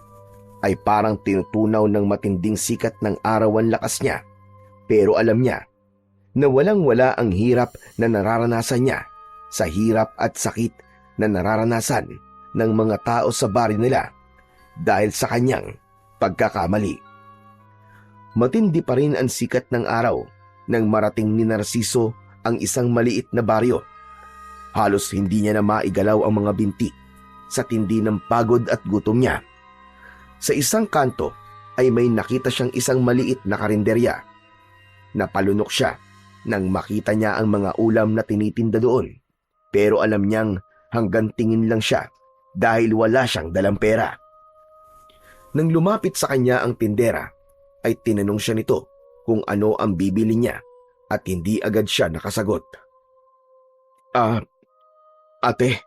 [SPEAKER 1] ay parang tinutunaw ng matinding sikat ng araw ang lakas niya, pero alam niya na walang-wala ang hirap na nararanasan niya sa hirap at sakit na nararanasan ng mga tao sa baryo nila dahil sa kanyang pagkakamali. Matindi pa rin ang sikat ng araw nang marating ni Narciso ang isang maliit na baryo. Halos hindi niya na maigalaw ang mga binti sa tindi ng pagod at gutom niya. Sa isang kanto ay may nakita siyang isang maliit na karinderya. Napalunok siya nang makita niya ang mga ulam na tinitinda doon, pero alam niyang hanggang tingin lang siya dahil wala siyang dalang pera. Nang lumapit sa kanya ang tindera, ay tinanong siya nito kung ano ang bibili niya at hindi agad siya nakasagot. Ate,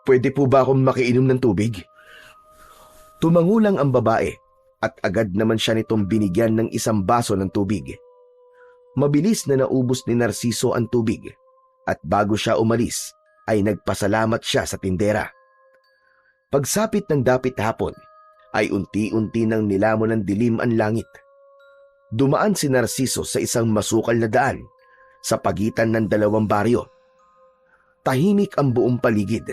[SPEAKER 1] pwede po ba akong makiinom ng tubig? Tumangulang ang babae at agad naman siya nitong binigyan ng isang baso ng tubig. Mabilis na naubos ni Narciso ang tubig at bago siya umalis ay nagpasalamat siya sa tindera. Pagsapit ng dapit hapon ay unti-unti nang nilamon ng dilim ang langit. Dumaan si Narciso sa isang masukal na daan sa pagitan ng dalawang baryo. Tahimik ang buong paligid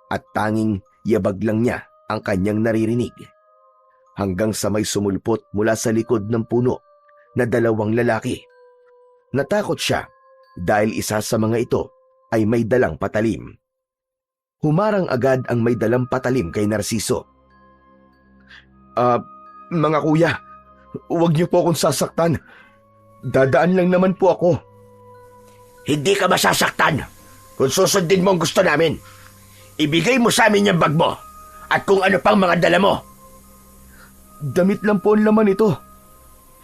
[SPEAKER 1] at tanging yabag lang niya ang kanyang naririnig. Hanggang sa may sumulpot mula sa likod ng puno na dalawang lalaki. Natakot siya dahil isa sa mga ito ay may dalang patalim. Humarang agad ang may dalang patalim kay Narciso. Mga kuya, huwag niyo po akong sasaktan. Dadaan lang naman po ako.
[SPEAKER 2] Hindi ka masasaktan kung susundin mo ang gusto namin. Ibigay mo sa amin yung bag mo at kung ano pang mga dala mo.
[SPEAKER 1] Damit lang po ang laman ito.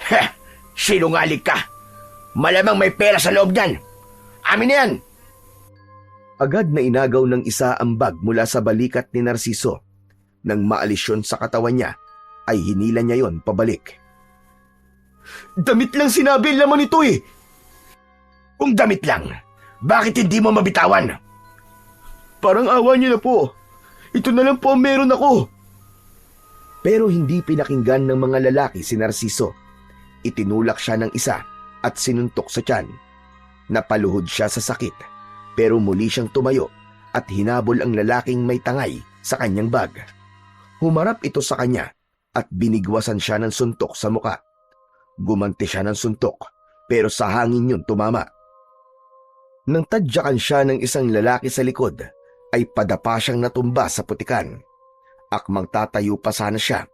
[SPEAKER 2] Heh, sinungaling ka. Malamang may pera sa loob niyan. Amin na yan.
[SPEAKER 1] Agad na inagaw ng isa ang bag mula sa balikat ni Narciso. Nang maalis yun sa katawan niya, ay hinila niya yon pabalik. Damit lang sinabi ang laman ito eh.
[SPEAKER 2] Kung damit lang, bakit hindi mo mabitawan?
[SPEAKER 1] Parang awa niyo na po. Ito na lang po ang meron ako. Pero hindi pinakinggan ng mga lalaki si Narciso. Itinulak siya ng isa at sinuntok sa tiyan. Napaluhod siya sa sakit, pero muli siyang tumayo at hinabol ang lalaking may tangay sa kanyang bag. Humarap ito sa kanya at binigwasan siya ng suntok sa muka. Gumanti siya ng suntok, pero sa hangin yun tumama. Nang tadyakan siya ng isang lalaki sa likod, ay padapa siyang natumba sa putikan. Akmang tatayo pa sana siya,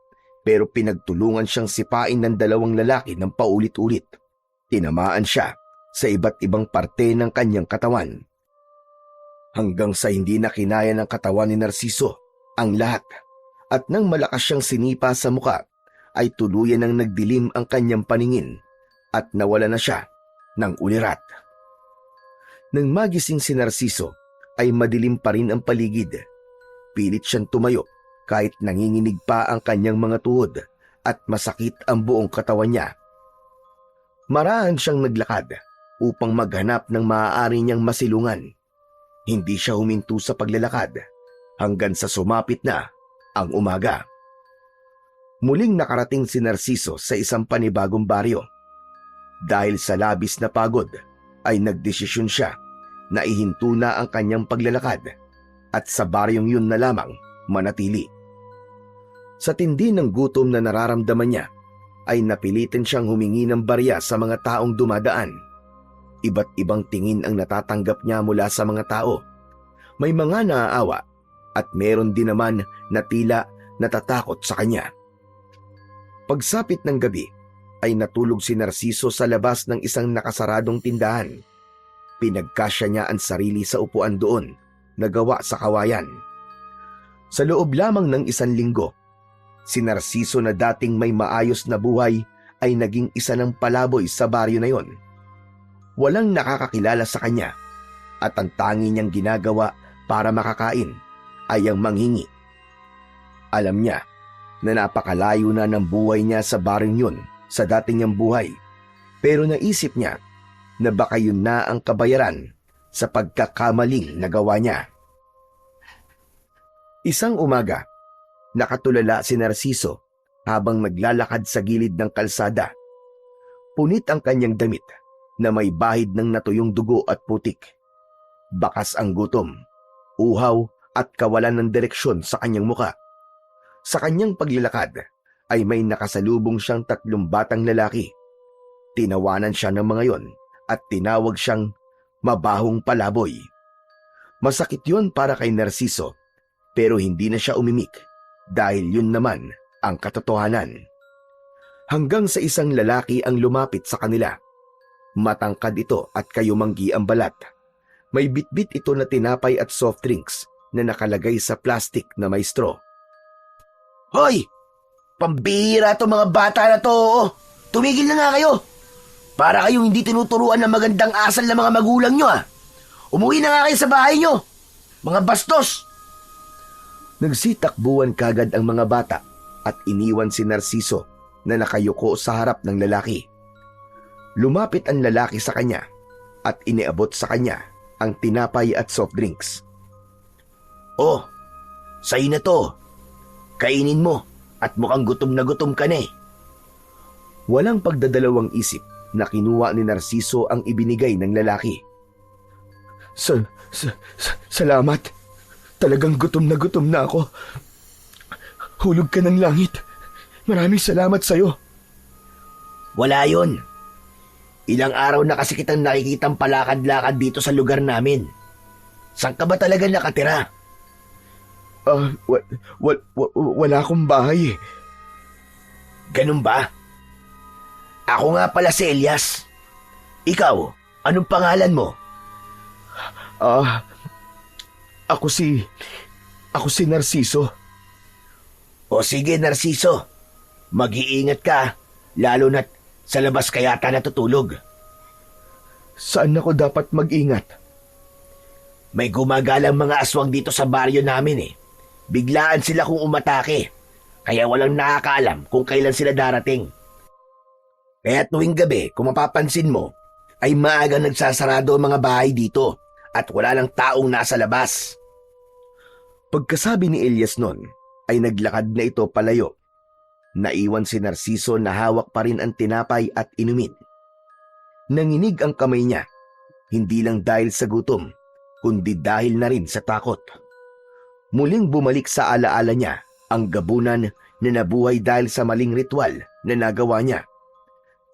[SPEAKER 1] pero pinagtulungan siyang sipain ng dalawang lalaki ng paulit-ulit. Tinamaan siya sa iba't ibang parte ng kanyang katawan. Hanggang sa hindi na kinaya ng katawan ni Narciso ang lahat, at nang malakas siyang sinipa sa muka, ay tuluyan ng nagdilim ang kanyang paningin at nawala na siya ng ulirat. Nang magising si Narciso, ay madilim pa rin ang paligid. Pilit siyang tumayo kahit nanginginig pa ang kanyang mga tuhod at masakit ang buong katawan niya. Marahan siyang naglakad upang maghanap ng maaari niyang masilungan. Hindi siya huminto sa paglalakad hanggang sa sumapit na ang umaga. Muling nakarating si Narciso sa isang panibagong baryo. Dahil sa labis na pagod ay nagdesisyon siya na ihinto na ang kanyang paglalakad at sa baryong yun na lamang manatili. Sa tindi ng gutom na nararamdaman niya ay napilitan siyang humingi ng barya sa mga taong dumadaan. Iba't ibang tingin ang natatanggap niya mula sa mga tao. May mga naaawa at meron din naman na tila natatakot sa kanya. Pagsapit ng gabi ay natulog si Narciso sa labas ng isang nakasaradong tindahan. Pinagkasya niya ang sarili sa upuan doon na gawa sa kawayan. Sa loob lamang ng 1 linggo, si Narciso na dating may maayos na buhay ay naging isa ng palaboy sa baryo na yon. Walang nakakakilala sa kanya at ang tangi niyang ginagawa para makakain ay ang manghingi. Alam niya na napakalayo na ng buhay niya sa baryong yun sa dating niyang buhay, pero naisip niya na baka yun na ang kabayaran sa pagkakamaling nagawa niya. Isang umaga, nakatulala si Narciso habang naglalakad sa gilid ng kalsada. Punit ang kanyang damit na may bahid ng natuyong dugo at putik. Bakas ang gutom, uhaw at kawalan ng direksyon sa kanyang muka. Sa kanyang paglalakad ay may nakasalubong siyang 3 batang lalaki. Tinawanan siya ng mga yon at tinawag siyang mabahong palaboy. Masakit yun para kay Narciso, pero hindi na siya umimik dahil yun naman ang katotohanan. Hanggang sa isang lalaki ang lumapit sa kanila. Matangkad ito at kayumanggi ang balat. May bitbit ito na tinapay at soft drinks na nakalagay sa plastic na may straw. "Hoy! Pambihira to mga bata na to! Tumigil na nga kayo! Para kayong hindi tinuturuan ng magandang asal ng mga magulang nyo Umuwi na nga kayo sa bahay nyo! Mga bastos!" Nagsitakbuhan kagad ang mga bata at iniwan si Narciso na nakayuko sa harap ng lalaki. Lumapit ang lalaki sa kanya at iniabot sa kanya ang tinapay at soft drinks. "Oh, sa'yo na to. Kainin mo at mukhang gutom na gutom ka na eh." Walang pagdadalawang isip na kinuha ni Narciso ang ibinigay ng lalaki. Salamat. Talagang gutom na ako. Hulog ka ng langit. Maraming salamat sa'yo." "Wala yon. Ilang araw na kasi kitang nakikitang palakad-lakad dito sa lugar namin. Saan ka ba talaga nakatira?" Wala akong bahay eh." "Ganun ba? Ako nga pala si Elias. Ikaw, anong pangalan mo?" Ako si Narciso." "O sige, Narciso. Mag-iingat ka, lalo na't sa labas ka yata natutulog." "Saan ako dapat mag-ingat?" "May gumagalang mga aswang dito sa baryo namin eh. Biglaan sila kung umatake, kaya walang nakakaalam kung kailan sila darating. Kaya tuwing gabi, kung mapapansin mo, ay maagang nagsasarado ang mga bahay dito at wala lang taong nasa labas." Pagkasabi ni Elias nun, ay naglakad na ito palayo. Naiwan si Narciso na hawak pa rin ang tinapay at inumin. Nanginig ang kamay niya, hindi lang dahil sa gutom, kundi dahil na rin sa takot. Muling bumalik sa alaala niya ang gabunan na nabuhay dahil sa maling ritual na nagawa niya.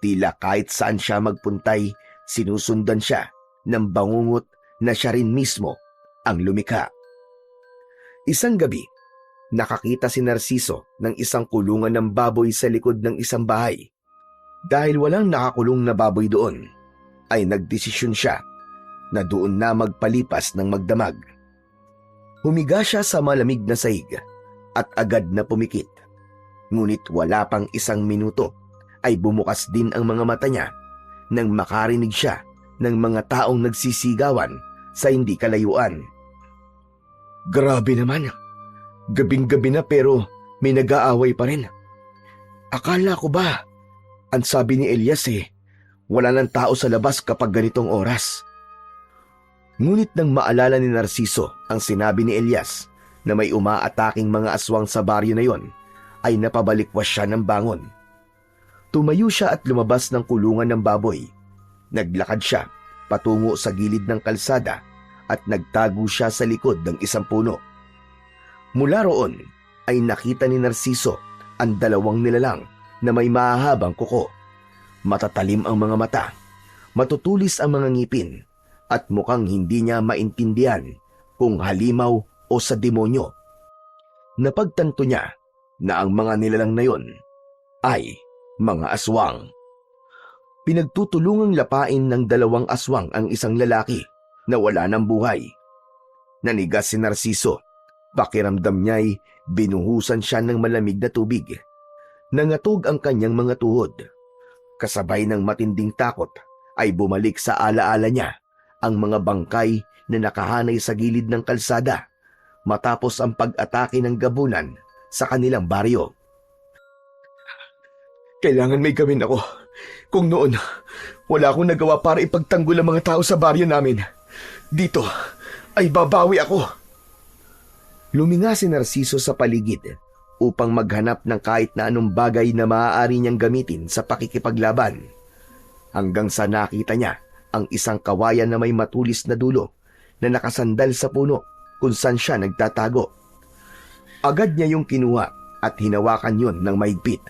[SPEAKER 1] Tila kahit saan siya magpuntay, sinusundan siya ng bangungot na siya rin mismo ang lumikha. Isang gabi, nakakita si Narciso ng isang kulungan ng baboy sa likod ng isang bahay. Dahil walang nakakulong na baboy doon, ay nagdesisyon siya na doon na magpalipas ng magdamag. Humiga siya sa malamig na sahig at agad na pumikit. Ngunit wala pang 1 minuto ay bumukas din ang mga mata niya nang makarinig siya ng mga taong nagsisigawan sa hindi kalayuan. Grabe naman, gabing-gabi na pero may nag-aaway pa rin. Akala ko ba, ang sabi ni Elias wala ng tao sa labas kapag ganitong oras. Ngunit nang maalala ni Narciso ang sinabi ni Elias, na may umaataking mga aswang sa baryo na yon ay napabalikwas siya ng bangon. Tumayo siya at lumabas ng kulungan ng baboy. Naglakad siya patungo sa gilid ng kalsada at nagtago siya sa likod ng isang puno. Mula roon ay nakita ni Narciso ang dalawang nilalang na may mahahabang kuko. Matatalim ang mga mata, matutulis ang mga ngipin, at mukhang hindi niya maintindihan kung halimaw o sa demonyo. Napagtanto niya na ang mga nilalang na yon ay mga aswang. Pinagtutulungang lapain ng dalawang aswang ang isang lalaki na wala ng buhay. Nanigas si Narciso. Pakiramdam niya'y binuhusan siya ng malamig na tubig. Nangatog ang kanyang mga tuhod. Kasabay ng matinding takot ay bumalik sa alaala niya ang mga bangkay na nakahanay sa gilid ng kalsada matapos ang pag-atake ng gabunan sa kanilang baryo.
[SPEAKER 2] Kailangan may gawin ako. Kung noon, wala akong nagawa para ipagtanggol ang mga tao sa baryo namin. Dito ay babawi ako.
[SPEAKER 1] Luminga si Narciso sa paligid upang maghanap ng kahit na anong bagay na maaari niyang gamitin sa pakikipaglaban. Hanggang sa nakita niya ang isang kawayan na may matulis na dulo na nakasandal sa puno kung saan siya nagtatago. Agad niya yung kinuha at hinawakan yon ng mahigpit.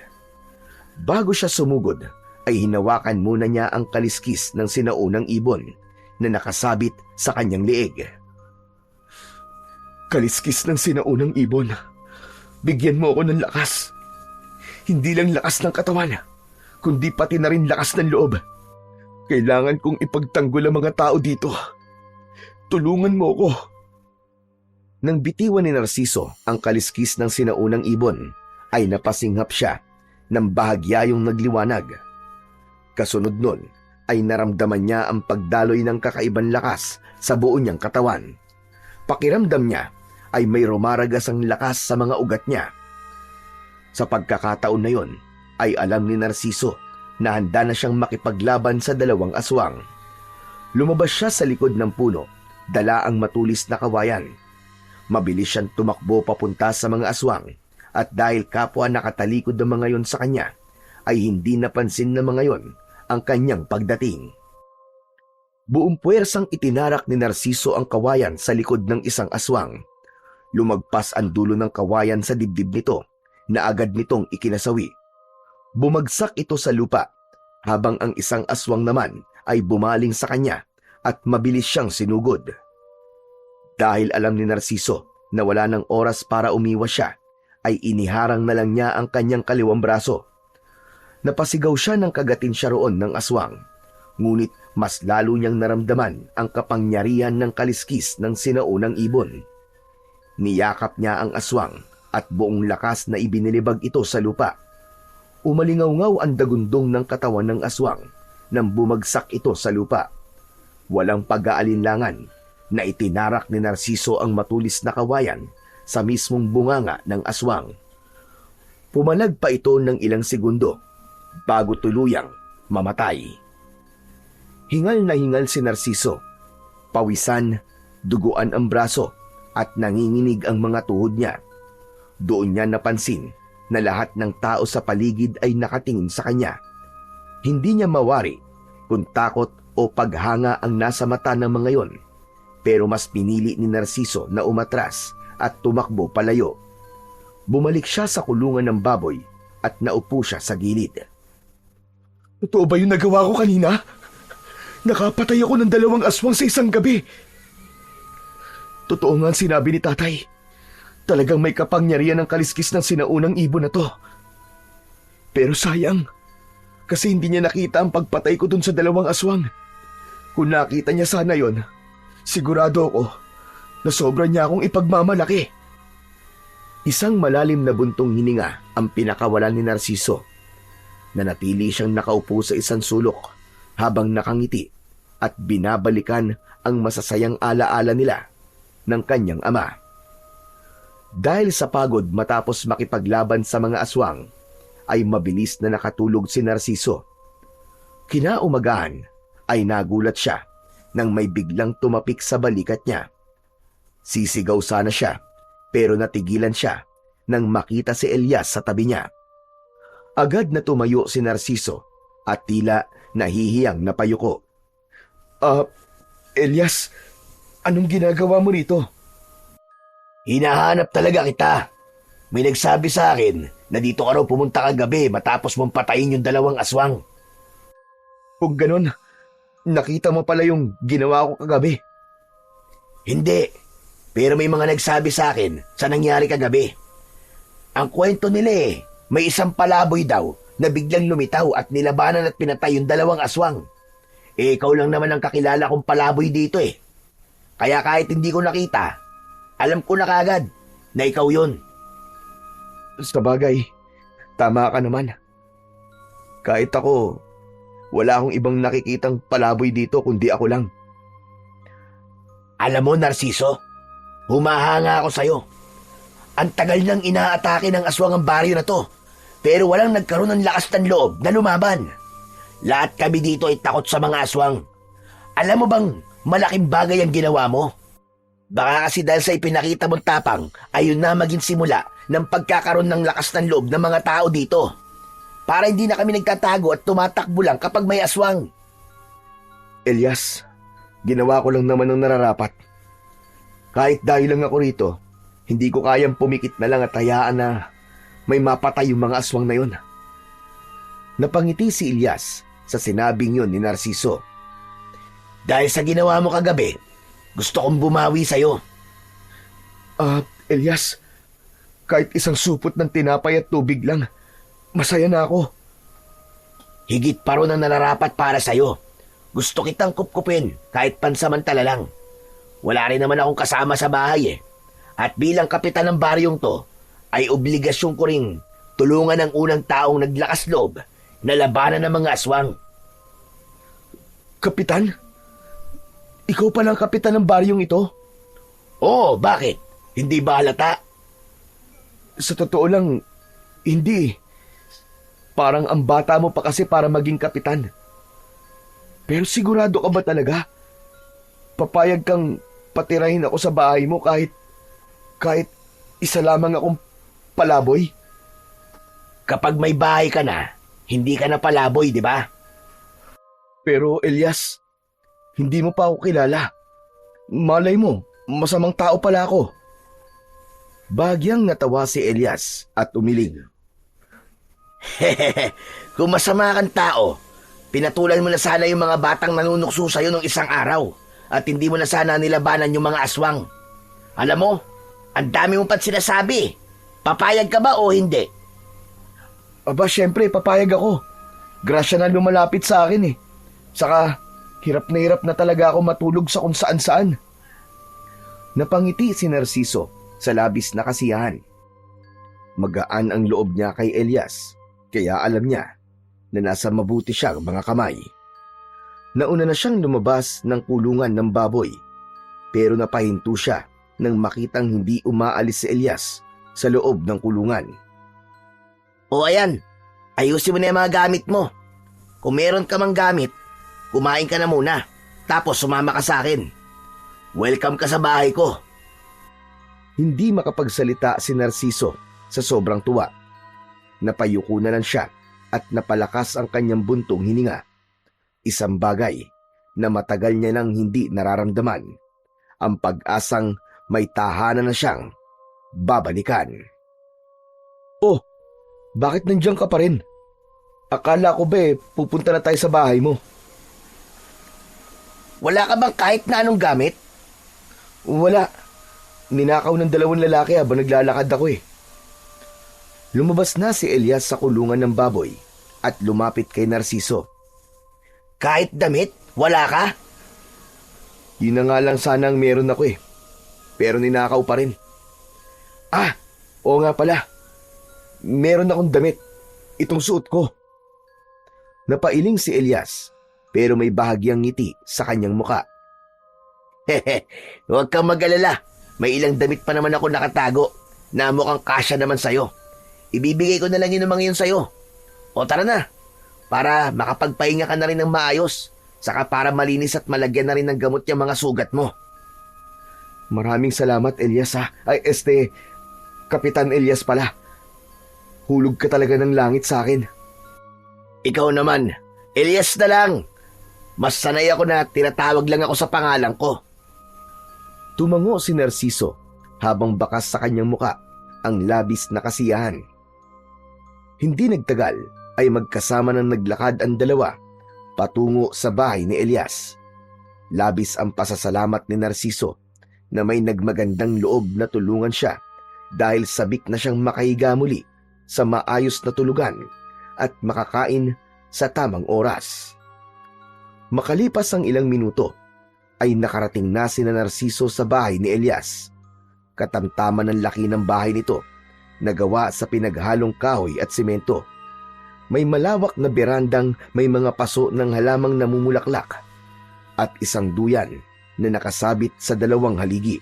[SPEAKER 1] Bago siya sumugod, ay hinawakan muna niya ang kaliskis ng sinaunang ibon na nakasabit sa kanyang liig.
[SPEAKER 2] Kaliskis ng sinaunang ibon. Bigyan mo ako ng lakas. Hindi lang lakas ng katawan, kundi pati na rin lakas ng loob. Kailangan kong ipagtanggol ang mga tao dito. Tulungan mo ako.
[SPEAKER 1] Nang bitiwan ni Narciso ang kaliskis ng sinaunang ibon, ay napasinghap siya ng bahagya yung nagliwanag. Kasunod nun ay naramdaman niya ang pagdaloy ng kakaibang lakas sa buo niyang katawan. Pakiramdam niya ay may rumaragas ang lakas sa mga ugat niya. Sa pagkakataon na yon, ay alam ni Narciso na handa na siyang makipaglaban sa dalawang aswang. Lumabas siya sa likod ng puno, dala ang matulis na kawayan. Mabilis siyang tumakbo papunta sa mga aswang, at dahil kapwa nakatalikod ng mga yon sa kanya, ay hindi napansin ng mga yon ang kanyang pagdating. Buong puwersang itinarak ni Narciso ang kawayan sa likod ng isang aswang. Lumagpas ang dulo ng kawayan sa dibdib nito na agad nitong ikinasawi. Bumagsak ito sa lupa habang ang isang aswang naman ay bumaling sa kanya at mabilis siyang sinugod. Dahil alam ni Narciso na wala ng oras para umiwas siya, ay iniharang na lang niya ang kanyang kaliwang braso. Napasigaw siya ng kagatin siya roon ng aswang, ngunit mas lalo niyang naramdaman ang kapangyarihan ng kaliskis ng sinaunang ibon. Niyakap niya ang aswang at buong lakas na ibinilibag ito sa lupa. Umalingaw-ngaw ang dagundong ng katawan ng aswang nang bumagsak ito sa lupa. Walang pag-aalinlangan na itinarak ni Narciso ang matulis na kawayan sa mismong bunganga ng aswang. Pumalag pa ito ng ilang segundo bago tuluyang mamatay. Hingal na hingal si Narciso. Pawisan, duguan ang braso at nanginginig ang mga tuhod niya. Doon niya napansin na lahat ng tao sa paligid ay nakatingin sa kanya. Hindi niya mawari kung takot o paghanga ang nasa mata ng mga yon, pero mas pinili ni Narciso na umatras at tumakbo palayo. Bumalik siya sa kulungan ng baboy at naupo siya sa gilid.
[SPEAKER 2] Totoo ba yung nagawa ko kanina? Nakapatay ako ng dalawang aswang sa isang gabi. Totoo nga ang sinabi ni tatay. Talagang may kapangyarihan ng kaliskis ng sinaunang ibon na to. Pero sayang, kasi hindi niya nakita ang pagpatay ko dun sa dalawang aswang. Kung nakita niya sana yon, sigurado ako na sobra niya akong ipagmamalaki.
[SPEAKER 1] Isang malalim na buntong hininga ang pinakawalan ni Narciso. Nanatili siyang nakaupo sa isang sulok habang nakangiti at binabalikan ang masasayang alaala nila ng kanyang ama. Dahil sa pagod matapos makipaglaban sa mga aswang, ay mabilis na nakatulog si Narciso. Kinaumagahan ay nagulat siya nang may biglang tumapik sa balikat niya. Sisigaw sana siya, pero natigilan siya nang makita si Elias sa tabi niya. Agad na tumayo si Narciso at tila nahihiyang napayuko. Elias, anong ginagawa mo rito?
[SPEAKER 2] Hinahanap talaga kita. May nagsabi sa akin na dito ka raw pumunta kagabi matapos mong patayin yung 2 aswang.
[SPEAKER 1] Kung ganon, nakita mo pala yung ginawa ko kagabi.
[SPEAKER 2] Hindi, pero may mga nagsabi sa akin sa nangyari kagabi. Ang kwento nila may isang palaboy daw na biglang lumitaw at nilabanan at pinatay yung 2 aswang. Ikaw lang naman ang kakilala kong palaboy dito . Kaya kahit hindi ko nakita, alam ko na kagad na ikaw yun.
[SPEAKER 1] Sa bagay, tama ka naman. Kahit ako, wala akong ibang nakikitang palaboy dito kundi ako lang.
[SPEAKER 2] Alam mo, Narciso, humahanga ako sa'yo. Ang tagal nang inaatake ng aswang ang baryo na to, pero walang nagkaroon ng lakas ng loob na lumaban. Lahat kami dito ay takot sa mga aswang. Alam mo bang malaking bagay ang ginawa mo? Baka kasi dahil sa ipinakita mong tapang, ayun na maging simula ng pagkakaroon ng lakas ng loob ng mga tao dito. Para hindi na kami nagtatago at tumatakbo lang kapag may aswang.
[SPEAKER 1] Elias, ginawa ko lang naman ang nararapat. Kahit dahil lang ako rito, hindi ko kayang pumikit na lang at hayaan na may mapatay yung mga aswang na yun. Napangiti si Elias sa sinabing yun ni Narciso.
[SPEAKER 2] Dahil sa ginawa mo kagabi, gusto kong bumawi sa'yo.
[SPEAKER 1] Elias, kahit isang supot ng tinapay at tubig lang, masaya na ako.
[SPEAKER 2] Higit pa ron ang nararapat para sa'yo. Gusto kitang kupkupin kahit pansamantala lang. Wala rin naman akong kasama sa bahay . At bilang kapitan ng baryong to, ay obligasyon ko ring tulungan ang unang taong naglakas loob na labanan ng mga aswang.
[SPEAKER 1] Kapitan? Ikaw pala ang kapitan ng baryong ito?
[SPEAKER 2] Oo, bakit? Hindi ba halata?
[SPEAKER 1] Sa totoo lang, hindi. Parang ang bata mo pa kasi para maging kapitan. Pero sigurado ka ba talaga? Papayag kang patirahin ako sa bahay mo kahit isa lamang akong palaboy?
[SPEAKER 2] Kapag may bahay ka na, hindi ka na palaboy, di ba?
[SPEAKER 1] Pero Elias, hindi mo pa ako kilala. Malay mo, masamang tao pala ako. Bagyang natawa si Elias at umiling.
[SPEAKER 2] Kung masama kang tao, pinatulan mo na sana yung mga batang nanunukso sa'yo nung isang araw at hindi mo na sana nilabanan yung mga aswang. Alam mo, ang dami mo pa't sinasabi. Papayag ka ba o hindi?
[SPEAKER 1] Aba, syempre, papayag ako. Grasya na lumalapit sa akin . Saka, hirap na talaga ako matulog sa kung saan-saan. Napangiti si Narciso sa labis na kasiyahan. Magaan ang loob niya kay Elias, kaya alam niya na nasa mabuti siyang mga kamay. Nauna na siyang lumabas ng kulungan ng baboy, pero napahinto siya nang makitang hindi umaalis si Elias sa loob ng kulungan.
[SPEAKER 2] O ayan, ayusin mo na yung mga gamit mo. Kung meron ka mang gamit, kumain ka na muna, tapos sumama ka sa akin. Welcome ka sa bahay ko.
[SPEAKER 1] Hindi makapagsalita si Narciso sa sobrang tuwa. Napayuko na lang siya at napalakas ang kanyang buntong hininga. Isang bagay na matagal niya nang hindi nararamdaman. Ang pag-asang may tahanan na siyang babalikan. Oh, bakit nandiyan ka pa rin? Akala ko ba pupunta na tayo sa bahay mo?
[SPEAKER 2] Wala ka bang kahit na anong gamit?
[SPEAKER 1] Wala. Ninakaw ng 2 lalaki habang naglalakad ako . Lumabas na si Elias sa kulungan ng baboy at lumapit kay Narciso.
[SPEAKER 2] Kahit damit? Wala ka?
[SPEAKER 1] Yun na nga lang sana ang meron ako . Pero ninakaw pa rin. Oo nga pala. Meron akong damit. Itong suot ko. Napailing si Elias pero may bahagyang ngiti sa kanyang muka.
[SPEAKER 2] Huwag kang mag-alala. May ilang damit pa naman ako nakatago na mukhang kasya naman sa'yo. Ibibigay ko na lang yun ng mga yun sa'yo. O tara na, para makapagpahinga ka na rin ng maayos, saka para malinis at malagyan na rin ng gamot yung mga sugat mo.
[SPEAKER 1] Maraming salamat, Elias ha. Kapitan Elias pala. Hulog ka talaga ng langit sa akin.
[SPEAKER 2] Ikaw naman, Elias na lang. Mas sanay ako na tinatawag lang ako sa pangalan ko.
[SPEAKER 1] Tumango si Narciso habang bakas sa kanyang muka ang labis na kasiyahan. Hindi nagtagal ay magkasama nang naglakad ang dalawa patungo sa bahay ni Elias. Labis ang pasasalamat ni Narciso na may nagmagandang loob na tulungan siya dahil sabik na siyang makahiga muli sa maayos na tulugan at makakain sa tamang oras. Makalipas ang ilang minuto, ay nakarating na si Narciso sa bahay ni Elias. Katamtaman ng laki ng bahay nito na gawa sa pinaghalong kahoy at simento. May malawak na berandang may mga paso ng halamang namumulaklak at isang duyan na nakasabit sa dalawang haligi.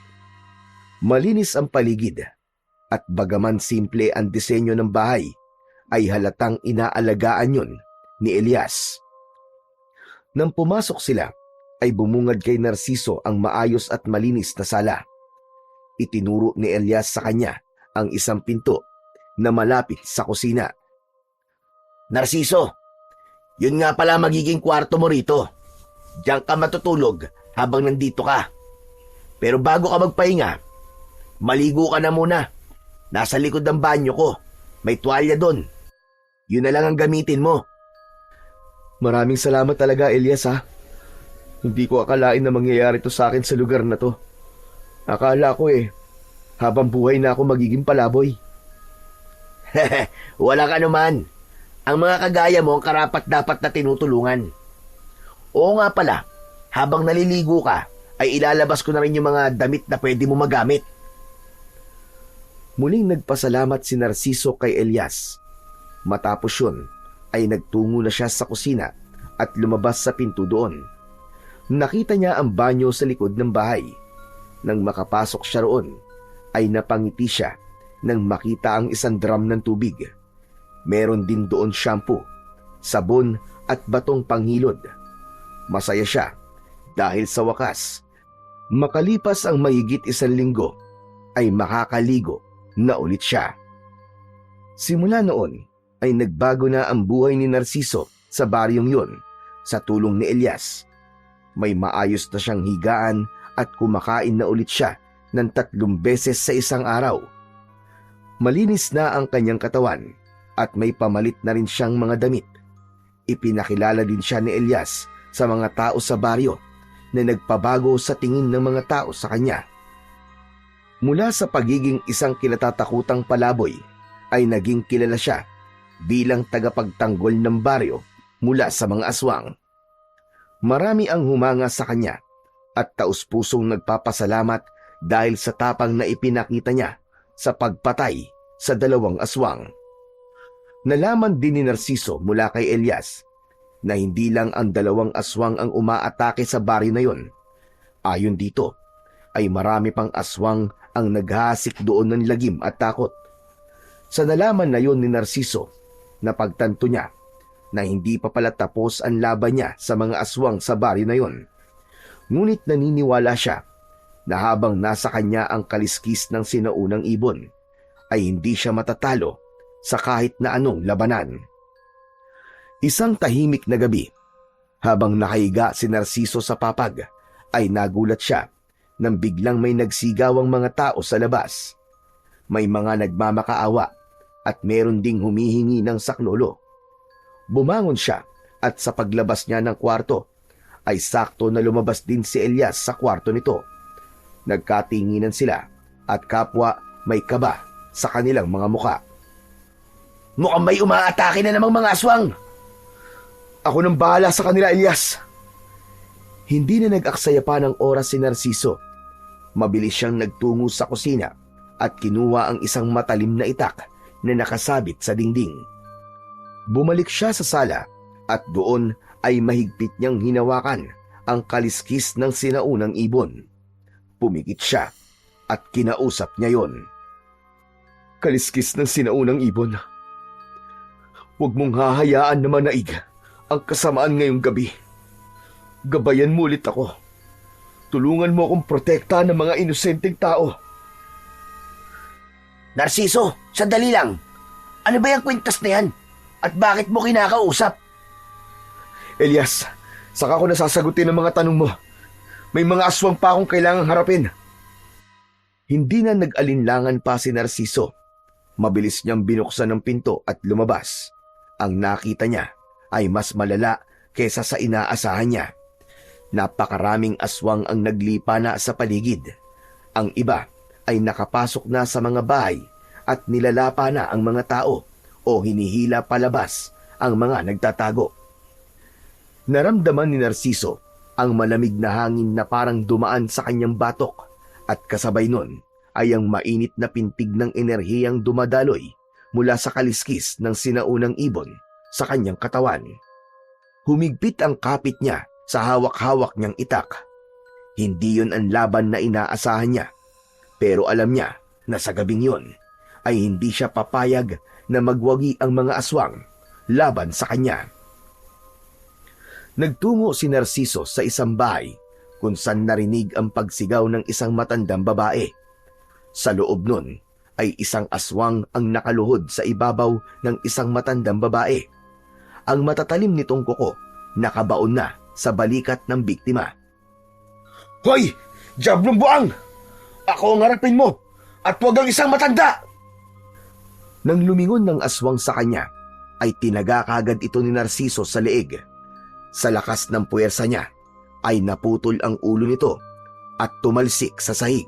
[SPEAKER 1] Malinis ang paligid at bagaman simple ang disenyo ng bahay, ay halatang inaalagaan yon ni Elias. Nang pumasok sila, ay bumungad kay Narciso ang maayos at malinis na sala. Itinuro ni Elias sa kanya ang isang pinto na malapit sa kusina.
[SPEAKER 2] Narciso, yun nga pala magiging kwarto mo rito. Diyan ka matutulog habang nandito ka. Pero bago ka magpahinga, maligo ka na muna. Nasa likod ng banyo ko. May tuwalya doon. Yun na lang ang gamitin mo.
[SPEAKER 1] Maraming salamat talaga, Elias ha. Hindi ko akalain na mangyayari to sa akin sa lugar na to. Akala ko habang buhay na ako magiging palaboy.
[SPEAKER 2] Wala ka naman. Ang mga kagaya mo ang karapat-dapat na tinutulungan. Oo nga pala, habang naliligo ka, ay ilalabas ko na rin yung mga damit na pwede mo magamit.
[SPEAKER 1] Muling nagpasalamat si Narciso kay Elias. Matapos yun, ay nagtungo na siya sa kusina at lumabas sa pinto doon. Nakita niya ang banyo sa likod ng bahay. Nang makapasok siya roon, ay napangiti siya nang makita ang isang drum ng tubig. Meron din doon shampoo, sabon at batong panghilod. Masaya siya dahil sa wakas, makalipas ang mahigit 1 linggo, ay makakaligo na ulit siya. Simula noon ay nagbago na ang buhay ni Narciso sa baryong yun sa tulong ni Elias. May maayos na siyang higaan at kumakain na ulit siya ng 3 beses sa isang araw. Malinis na ang kanyang katawan at may pamalit na rin siyang mga damit. Ipinakilala din siya ni Elias sa mga tao sa baryo na nagpabago sa tingin ng mga tao sa kanya. Mula sa pagiging isang kinatatakutang palaboy, ay naging kilala siya bilang tagapagtanggol ng baryo mula sa mga aswang. Marami ang humanga sa kanya at taus-pusong nagpapasalamat dahil sa tapang na ipinakita niya sa pagpatay sa 2 aswang. Nalaman din ni Narciso mula kay Elias na hindi lang ang 2 aswang ang umaatake sa baryo na yon. Ayon dito, ay marami pang aswang ang naghahasik doon ng lagim at takot. Sa nalaman na yon ni Narciso, napagtanto niya na hindi pa pala tapos ang laban niya sa mga aswang sa baryo na yon. Ngunit naniniwala siya na habang nasa kanya ang kaliskis ng sinaunang ibon, ay hindi siya matatalo sa kahit na anong labanan. Isang tahimik na gabi, habang nakahiga si Narciso sa papag, ay nagulat siya nang biglang may nagsigawang mga tao sa labas. May mga nagmamakaawa at meron ding humihingi ng saklolo. Bumangon siya at sa paglabas niya ng kwarto, ay sakto na lumabas din si Elias sa kwarto nito. Nagkatinginan sila at kapwa may kaba sa kanilang mga muka.
[SPEAKER 2] Mukhang may umaatake na namang mga aswang.
[SPEAKER 1] Ako nang bahala sa kanila, Elias. Hindi na nag-aksaya pa ng oras si Narciso. Mabilis siyang nagtungo sa kusina at kinuha ang isang matalim na itak na nakasabit sa dingding. Bumalik siya sa sala at doon ay mahigpit niyang hinawakan ang kaliskis ng sinaunang ibon. Pumikit siya at kinausap niya yon. Kaliskis ng sinaunang ibon. Huwag mong hahayaan na manaig ang kasamaan ngayong gabi. Gabayan mo ulit ako.
[SPEAKER 2] Tulungan mo akong protektahan ng mga inosenteng tao.
[SPEAKER 1] Narciso, sandali lang. Ano ba yung kwintas na yan? At bakit mo kinakausap?
[SPEAKER 2] Elias, saka ko nasasagutin ang mga tanong mo. May mga aswang pa akong kailangang harapin. Hindi na nag-alinlangan pa si Narciso. Mabilis niyang binuksan ang pinto at lumabas. Ang nakita niya ay mas malala kesa sa inaasahan niya. Napakaraming aswang ang naglipa na sa paligid. Ang iba ay nakapasok na sa mga bahay at nilalapa na ang mga tao o hinihila palabas ang mga nagtatago. Naramdaman ni Narciso ang malamig na hangin na parang dumaan sa kanyang batok at kasabay nun ay ang mainit na pintig ng enerhiyang dumadaloy mula sa kaliskis ng sinaunang ibon sa kanyang katawan. Humigpit ang kapit niya sa hawak-hawak niyang itak. Hindi yun ang laban na inaasahan niya, pero alam niya na sa gabing yun ay hindi siya papayag na magwagi ang mga aswang laban sa kanya. Nagtungo si Narciso sa isang bahay kung saan narinig ang pagsigaw ng isang matandang babae. Sa loob nun ay isang aswang ang nakaluhod sa ibabaw ng isang matandang babae. Ang matatalim nitong kuko nakabaon na sa balikat ng biktima. Hoy! Diablong buang! Ako ang harapin mo at huwag ang isang matanda!
[SPEAKER 1] Nang lumingon ng aswang sa kanya, ay tinaga kagad ito ni Narciso sa leeg. Sa lakas ng puwersa niya, ay naputol ang ulo nito at tumalsik sa sahig.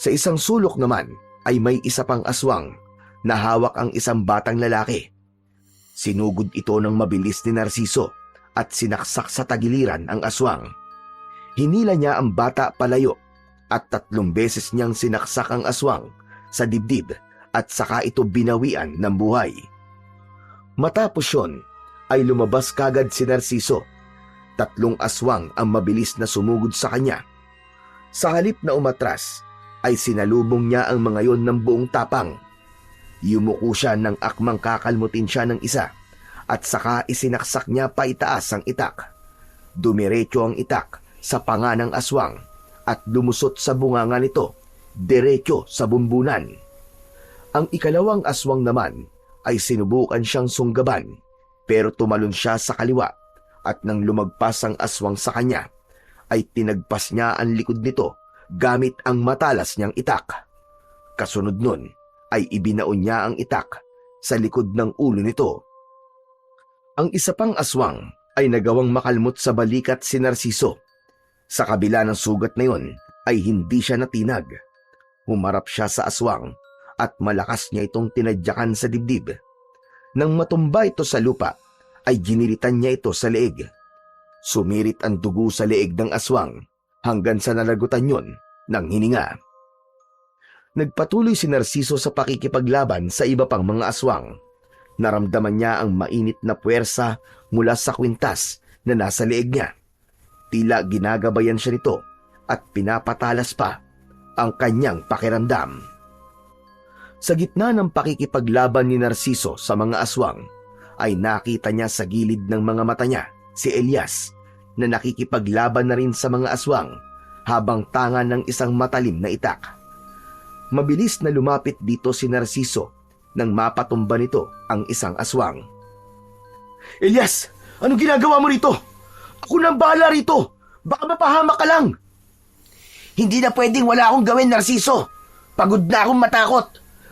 [SPEAKER 1] Sa isang sulok naman ay may isa pang aswang na hawak ang isang batang lalaki. Sinugod ito ng mabilis ni Narciso at sinaksak sa tagiliran ang aswang. Hinila niya ang bata palayo at 3 beses niyang sinaksak ang aswang sa dibdib at saka ito binawian ng buhay. Matapos yun, ay lumabas kagad si Narciso. 3 aswang ang mabilis na sumugod sa kanya. Sa halip na umatras, ay sinalubong niya ang mga yon ng buong tapang. Yumuko siya ng akmang kakalmutin siya ng isa at saka isinaksak niya paitaas ang itak. Dumiretso ang itak sa panga ng aswang at lumusot sa bunganga nito, diretso sa bumbunan. Ang ikalawang aswang naman ay sinubukan siyang sunggaban pero tumalon siya sa kaliwa at nang lumagpas ang aswang sa kanya ay tinagpas niya ang likod nito gamit ang matalas niyang itak. Kasunod nun ay ibinaon niya ang itak sa likod ng ulo nito. Ang isa pang aswang ay nagawang makalmot sa balikat si Narciso. Sa kabila ng sugat na yon ay hindi siya natinag. Humarap siya sa aswang at malakas niya itong tinadyakan sa dibdib. Nang matumba ito sa lupa, ay ginilitan niya ito sa leeg. Sumirit ang dugo sa leeg ng aswang hanggang sa nalagutan yon ng hininga. Nagpatuloy si Narciso sa pakikipaglaban sa iba pang mga aswang. Naramdaman niya ang mainit na puwersa mula sa kwintas na nasa leeg niya. Tila ginagabayan siya nito at pinapatalas pa ang kanyang pakiramdam. Sa gitna ng pakikipaglaban ni Narciso sa mga aswang, ay nakita niya sa gilid ng mga mata niya si Elias na nakikipaglaban na rin sa mga aswang habang tanga ng isang matalim na itak. Mabilis na lumapit dito si Narciso nang mapatumba nito ang isang aswang.
[SPEAKER 2] Elias! Anong ginagawa mo rito? Ako nang bahala rito! Baka mapahamak ka lang!
[SPEAKER 1] Hindi na pwedeng wala akong gawin, Narciso. Pagod na akong matakot.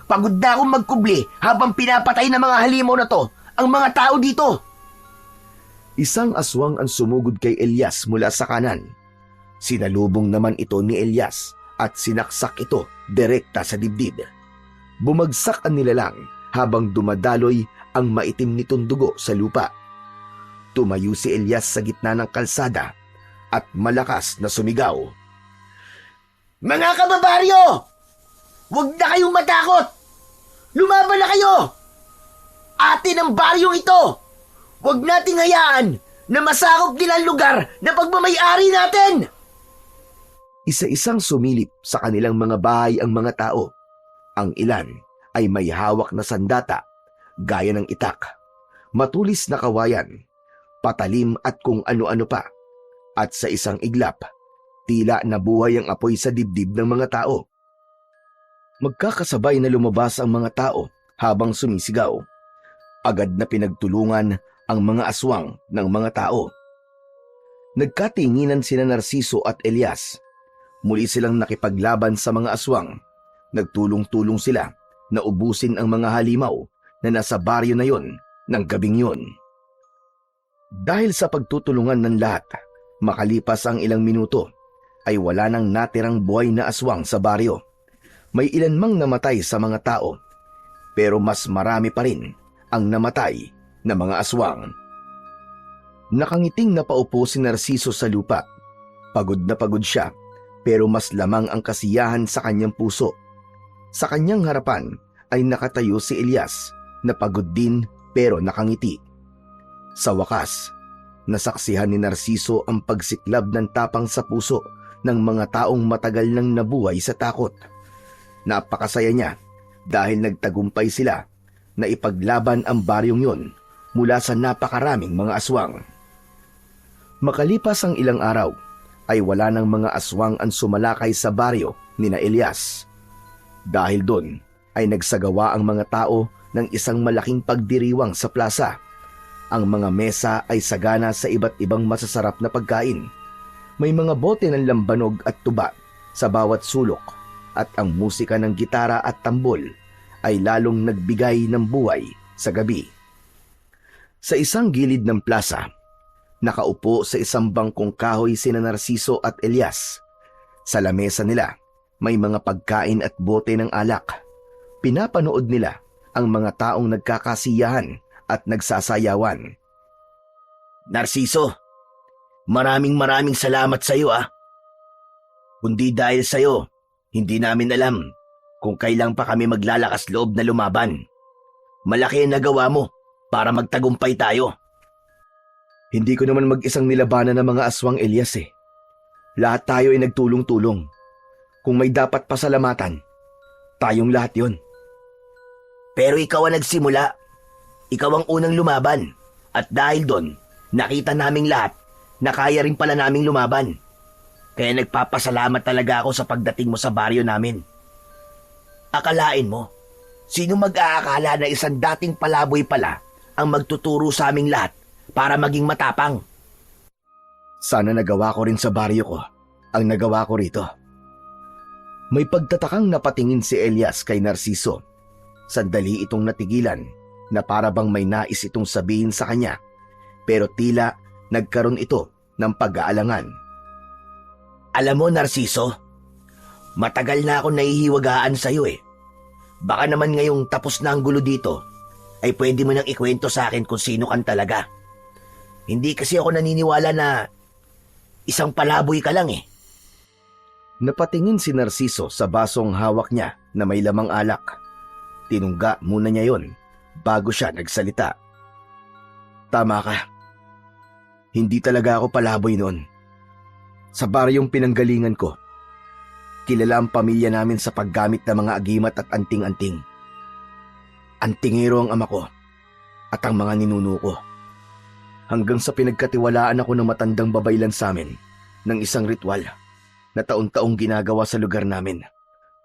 [SPEAKER 1] Pagod na akong magkubli habang pinapatay ng mga halimaw na to ang mga tao dito. Isang aswang ang sumugod kay Elias mula sa kanan. Sinalubong naman ito ni Elias at sinaksak ito direkta sa dibdib. Bumagsak ang nilalang habang dumadaloy ang maitim nitong dugo sa lupa. Tumayo si Elias sa gitna ng kalsada at malakas na sumigaw. Mga kababaryo! Huwag na kayong matakot! Lumaban na kayo! Atin ang baryong ito! Huwag nating hayaan na masakop nila ang lugar na pagmamay-ari natin! Isa-isang sumilip sa kanilang mga bahay ang mga tao. Ang ilan ay may hawak na sandata, gaya ng itak, matulis na kawayan, patalim at kung ano-ano pa. At sa isang iglap, Tila nabuhay ang apoy sa dibdib ng mga tao. Magkakasabay na lumabas ang mga tao habang sumisigaw. Agad na pinagtulungan ang mga aswang ng mga tao. Nagkatinginan sina Narciso at Elias. Muli silang nakipaglaban sa mga aswang. Nagtulong-tulong sila na ubusin ang mga halimaw na nasa baryo na yon ng gabing yon. Dahil sa pagtutulungan ng lahat, makalipas ang ilang minuto, ay wala nang natirang buhay na aswang sa baryo. May ilan mang namatay sa mga tao, pero mas marami pa rin ang namatay na mga aswang. Nakangiting napaupo si Narciso sa lupa. Pagod na pagod siya, pero mas lamang ang kasiyahan sa kanyang puso. Sa kanyang harapan ay nakatayo si Elias na pagod din pero nakangiti. Sa wakas, nasaksihan ni Narciso ang pagsiklab ng tapang sa puso ng mga taong matagal nang nabuhay sa takot. Napakasaya niya dahil nagtagumpay sila na ipaglaban ang baryong yon mula sa napakaraming mga aswang. Makalipas ang ilang araw, ay wala ng mga aswang ang sumalakay sa baryo nina Elias. Dahil doon ay nagsagawa ang mga tao ng isang malaking pagdiriwang sa plaza. Ang mga mesa ay sagana sa iba't ibang masasarap na pagkain. May mga bote ng lambanog at tuba sa bawat sulok at ang musika ng gitara at tambol ay lalong nagbigay ng buhay sa gabi. Sa isang gilid ng plaza, nakaupo sa isang bangkong kahoy sina Narciso at Elias. Sa lamesa nila, may mga pagkain at bote ng alak. Pinapanood nila ang mga taong nagkakasiyahan at nagsasayawan. Narciso, maraming salamat sa iyo ah. Kundi dahil sa iyo, hindi namin alam kung kailan pa kami maglalakas loob na lumaban. Malaki ang nagawa mo para magtagumpay tayo. Hindi ko naman mag-isang nilabanan ng mga aswang, Elias eh. Lahat tayo ay nagtulong-tulong. Kung may dapat pasalamatan, tayong lahat yon. Pero ikaw ang nagsimula. Ikaw ang unang lumaban. At dahil doon, nakita naming lahat na kaya rin pala naming lumaban. Kaya nagpapasalamat talaga ako sa pagdating mo sa baryo namin. Akalain mo, sino mag-aakala na isang dating palaboy pala ang magtuturo sa aming lahat para maging matapang? Sana nagawa ko rin sa baryo ko ang nagawa ko rito. May pagtatakang napatingin si Elias kay Narciso. Sandali itong natigilan na para bang may nais itong sabihin sa kanya, pero tila nagkaroon ito ng pag-aalangan. Alam mo, Narciso, matagal na ako nahihiwagaan sa iyo eh. Baka naman ngayong tapos na ang gulo dito, ay pwede mo nang ikwento sa akin kung sino kan talaga. Hindi kasi ako naniniwala na isang palaboy ka lang eh. Napatingin si Narciso sa basong hawak niya na may lamang alak. Tinungga muna niya yon bago siya nagsalita. Tama ka. Hindi talaga ako palaboy noon. Sa baryong pinanggalingan ko, kilala ang pamilya namin sa paggamit ng mga agimat at anting-anting. Antingero ang ama ko at ang mga ninuno ko. Hanggang sa pinagkatiwalaan ako ng matandang babaylan sa amin ng isang ritual na taon-taong ginagawa sa lugar namin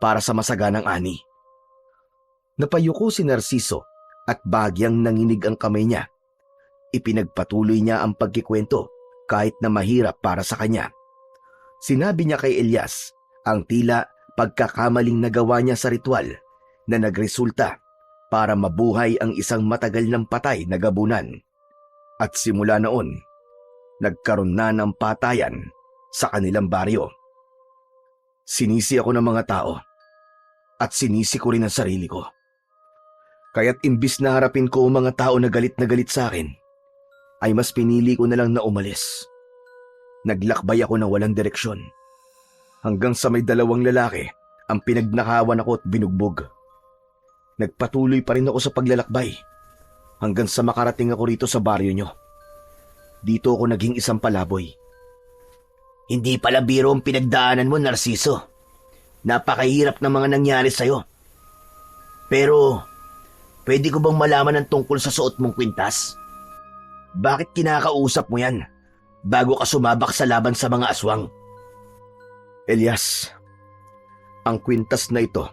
[SPEAKER 1] para sa masaganang ani. Napayuko si Narciso at bahagyang nanginig ang kamay niya. Ipinagpatuloy niya ang pagkikwento kahit na mahirap para sa kanya. Sinabi niya kay Elias ang tila pagkakamaling nagawa niya sa ritual na nagresulta para mabuhay ang isang matagal ng patay na gabunan. At simula noon, nagkaroon na ng patayan sa kanilang baryo. Sinisi ako ng mga tao at sinisi ko rin ang sarili ko. Kaya't imbis na harapin ko ang mga tao na galit sa akin, ay mas pinili ko na lang na umalis. Naglakbay ako ng walang direksyon. Hanggang sa may dalawang lalaki ang pinagnakawan ako at binugbog. Nagpatuloy pa rin ako sa paglalakbay hanggang sa makarating ako rito sa baryo nyo. Dito ako naging isang palaboy. Hindi pala biro ang pinagdaanan mo, Narciso. Napakahirap ng mga nangyari sa'yo. Pero, pwede ko bang malaman ang tungkol sa suot mong kwintas? Bakit kinakausap mo yan bago ka sumabak sa laban sa mga aswang? Elias, ang kwintas na ito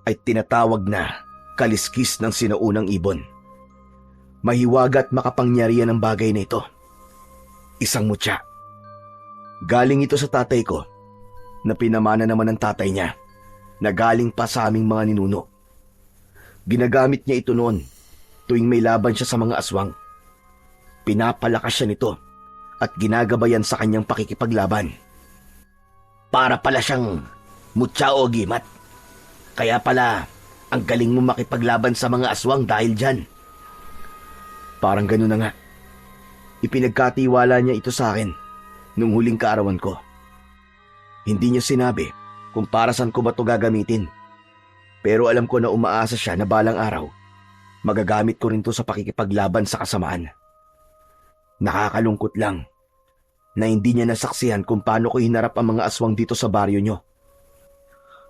[SPEAKER 1] ay tinatawag na kaliskis ng sinaunang ibon. Mahiwaga at makapangyarihan ang bagay na ito. Isang mutya. Galing ito sa tatay ko, na pinamana naman ng tatay niya, na galing pa sa aming mga ninuno. Ginagamit niya ito noon tuwing may laban siya sa mga aswang. Pinapalakas siya nito at ginagabayan sa kanyang pakikipaglaban. Para pala siyang mutya o gimat. Kaya pala ang galing mo makipaglaban sa mga aswang dahil dyan. Parang ganun na nga. Ipinagkatiwala niya ito sa akin nung huling kaarawan ko. Hindi niya sinabi kung para saan ko ba ito gagamitin. Pero alam ko na umaasa siya na balang araw, magagamit ko rin ito sa pakikipaglaban sa kasamaan. Nakakalungkot lang na hindi niya nasaksihan kung paano ko hinarap ang mga aswang dito sa baryo niyo.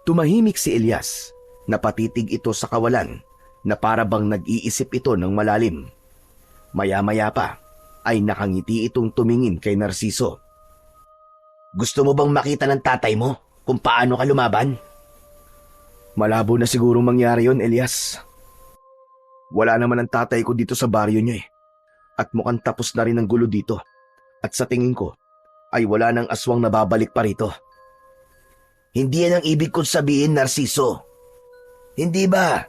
[SPEAKER 1] Tumahimik si Elias, napatitig ito sa kawalan na para bang nag-iisip ito ng malalim. Maya-maya pa ay nakangiti itong tumingin kay Narciso. Gusto mo bang makita ng tatay mo kung paano ka lumaban? Malabo na sigurong mangyari yon, Elias. Wala naman ang tatay ko dito sa baryo niyo eh. At mukhang tapos na rin ang gulo dito. At sa tingin ko, ay wala nang aswang na babalik pa rito. Hindi yan ang ibig kong sabihin, Narciso. Hindi ba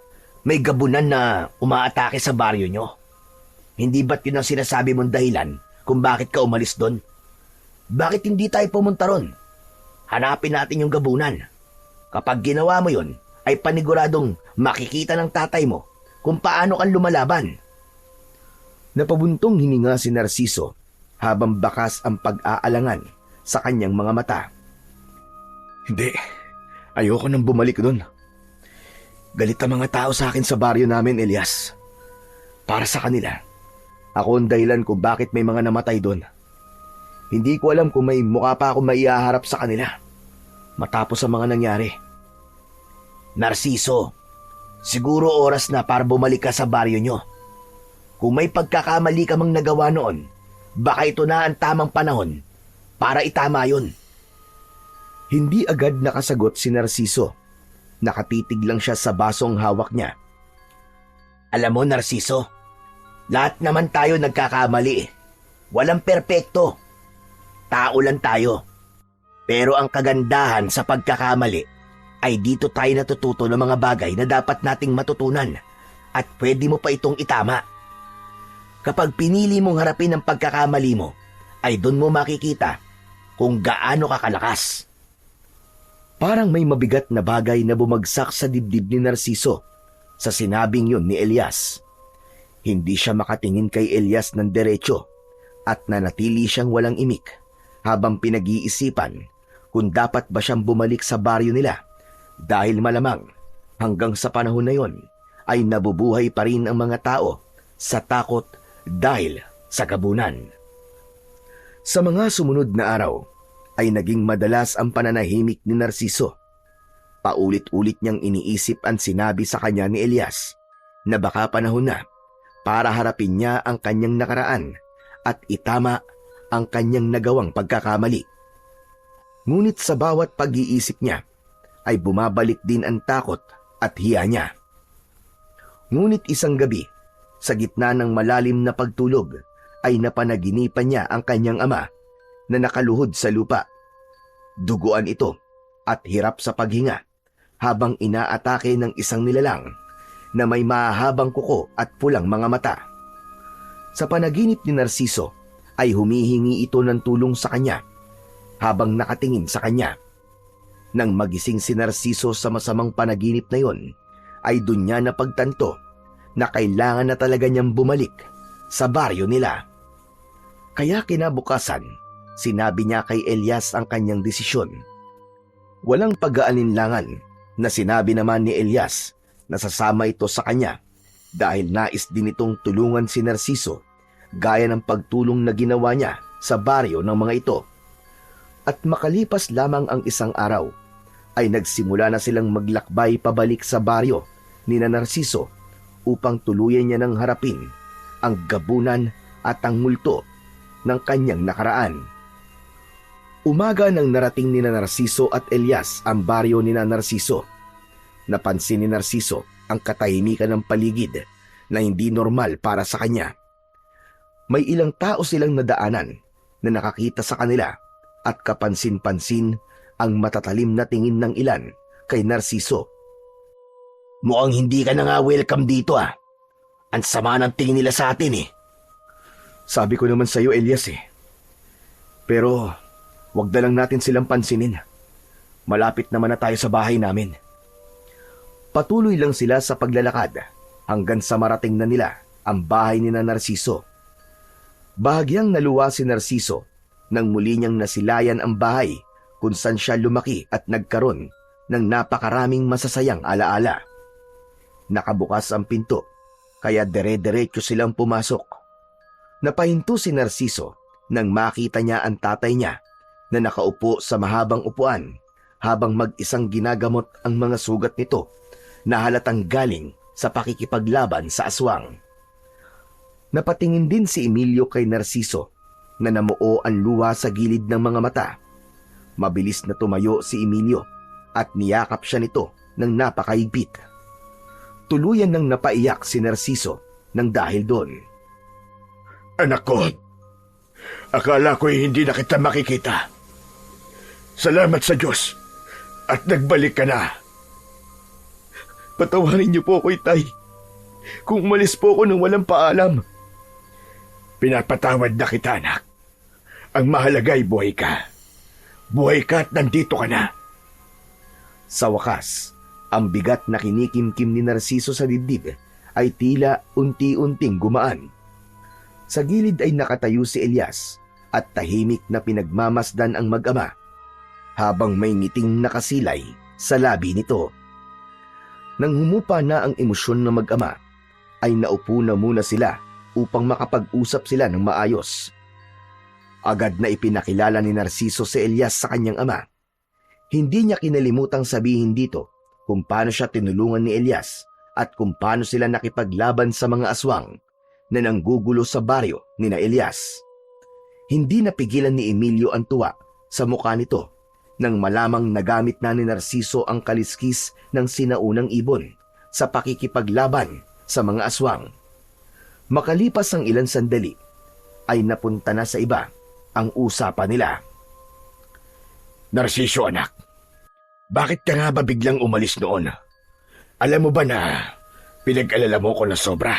[SPEAKER 1] may gabunan na umaatake sa baryo nyo? Hindi ba't yun ang sinasabi mong dahilan kung bakit ka umalis doon? Bakit hindi tayo pumunta ron? Hanapin natin yung gabunan. Kapag ginawa mo yun, ay paniguradong makikita ng tatay mo kung paano kang lumalaban. Napabuntong hininga si Narciso habang bakas ang pag-aalangan sa kanyang mga mata. Hindi, ayoko nang bumalik doon. Galit ang mga tao sa akin sa baryo namin, Elias. Para sa kanila, ako ang dahilan kung bakit may mga namatay doon. Hindi ko alam kung may mukha pa ako maihaharap sa kanila matapos ang mga nangyari. Narciso, siguro oras na para bumalik ka sa baryo nyo. Kung may pagkakamali ka mang nagawa noon, baka ito na ang tamang panahon para itama yun. Hindi agad nakasagot si Narciso. Nakatitig lang siya sa basong hawak niya. Alam mo, Narciso, lahat naman tayo nagkakamali. Walang perpekto. Tao lang tayo. Pero ang kagandahan sa pagkakamali ay dito tayo natututo ng mga bagay na dapat nating matutunan at pwede mo pa itong itama. Kapag pinili mong harapin ang pagkakamali mo, ay doon mo makikita kung gaano ka kalakas. Parang may mabigat na bagay na bumagsak sa dibdib ni Narciso sa sinabing yun ni Elias. Hindi siya makatingin kay Elias ng diretso at nanatili siyang walang imik habang pinag-iisipan kung dapat ba siyang bumalik sa baryo nila dahil malamang hanggang sa panahon na yon ay nabubuhay pa rin ang mga tao sa takot dahil sa gabunan. Sa mga sumunod na araw ay naging madalas ang pananahimik ni Narciso. Paulit-ulit niyang iniisip ang sinabi sa kanya ni Elias na baka panahon na para harapin niya ang kanyang nakaraan at itama ang kanyang nagawang pagkakamali. Ngunit sa bawat pag-iisip niya ay bumabalik din ang takot at hiya niya. Ngunit isang gabi, sa gitna ng malalim na pagtulog, ay napanaginipan niya ang kanyang ama na nakaluhod sa lupa. Duguan ito at hirap sa paghinga habang inaatake ng isang nilalang na may mahahabang kuko at pulang mga mata. Sa panaginip ni Narciso ay humihingi ito ng tulong sa kanya habang nakatingin sa kanya. Nang magising si Narciso sa masamang panaginip na yon, ay doon niya napagtanto na kailangan na talaga niyang bumalik sa baryo nila. Kaya kinabukasan, sinabi niya kay Elias ang kanyang desisyon. Walang pag-aalinlangan na sinabi naman ni Elias na sasama ito sa kanya dahil nais din itong tulungan si Narciso gaya ng pagtulong na ginawa niya sa baryo ng mga ito. At makalipas lamang ang isang araw, ay nagsimula na silang maglakbay pabalik sa baryo ni Narciso upang tuluyan niya ng harapin ang gabunan at ang multo ng kanyang nakaraan. Umaga nang narating ni Narciso at Elias ang baryo ni Narciso. Napansin ni Narciso ang katahimikan ng paligid na hindi normal para sa kanya. May ilang tao silang nadaanan na nakakita sa kanila at kapansin-pansin ang matatalim na tingin ng ilan kay Narciso.
[SPEAKER 2] Mukhang hindi ka na nga welcome dito ah. Ang sama ng tingin nila sa atin eh.
[SPEAKER 1] Sabi ko naman sa iyo, Elias eh. Pero wag na lang natin silang pansinin. Malapit naman na tayo sa bahay namin. Patuloy lang sila sa paglalakad hanggang sa marating na nila ang bahay ni Narciso. Bahagyang naluwa si Narciso nang muli niyang nasilayan ang bahay kung saan siya lumaki at nagkaroon ng napakaraming masasayang alaala. Nakabukas ang pinto, kaya dere-derecho silang pumasok. Napahinto si Narciso nang makita niya ang tatay niya na nakaupo sa mahabang upuan habang mag-isang ginagamot ang mga sugat nito na halatang galing sa pakikipaglaban sa aswang. Napatingin din si Emilio kay Narciso na namuo ang luha sa gilid ng mga mata. Mabilis na tumayo si Emilio at niyakap siya nito ng napakaigpit. Tuluyan nang napaiyak si Narciso nang dahil doon.
[SPEAKER 2] Anak ko, akala ko'y hindi na kita makikita. Salamat sa Diyos at nagbalik ka na.
[SPEAKER 1] Patawarin niyo po ako, Itay. Kung umalis po ako nang walang paalam.
[SPEAKER 2] Pinapatawad na kita, anak. Ang mahalaga ay buhay ka. Buhay ka at nandito ka na.
[SPEAKER 1] Sa wakas, ang bigat na kinikimkim ni Narciso sa dibdib ay tila unti-unting gumaan. Sa gilid ay nakatayo si Elias at tahimik na pinagmamasdan ang mag-ama habang may ngiting nakasilay sa labi nito. Nang humupa na ang emosyon ng mag-ama, ay naupo na muna sila upang makapag-usap sila ng maayos. Agad na ipinakilala ni Narciso si Elias sa kanyang ama. Hindi niya kinalimutang sabihin dito kung paano siya tinulungan ni Elias at kung paano sila nakipaglaban sa mga aswang na nanggugulo sa baryo ni na Elias. Hindi napigilan ni Emilio ang tuwa sa mukha nito nang malamang nagamit na ni Narciso ang kaliskis ng sinaunang ibon sa pakikipaglaban sa mga aswang. Makalipas ang ilang sandali, ay napunta na sa iba ang usapan nila.
[SPEAKER 2] Narciso, anak, bakit ka nga ba biglang umalis noon? Alam mo ba na pinag-alala mo ko na sobra?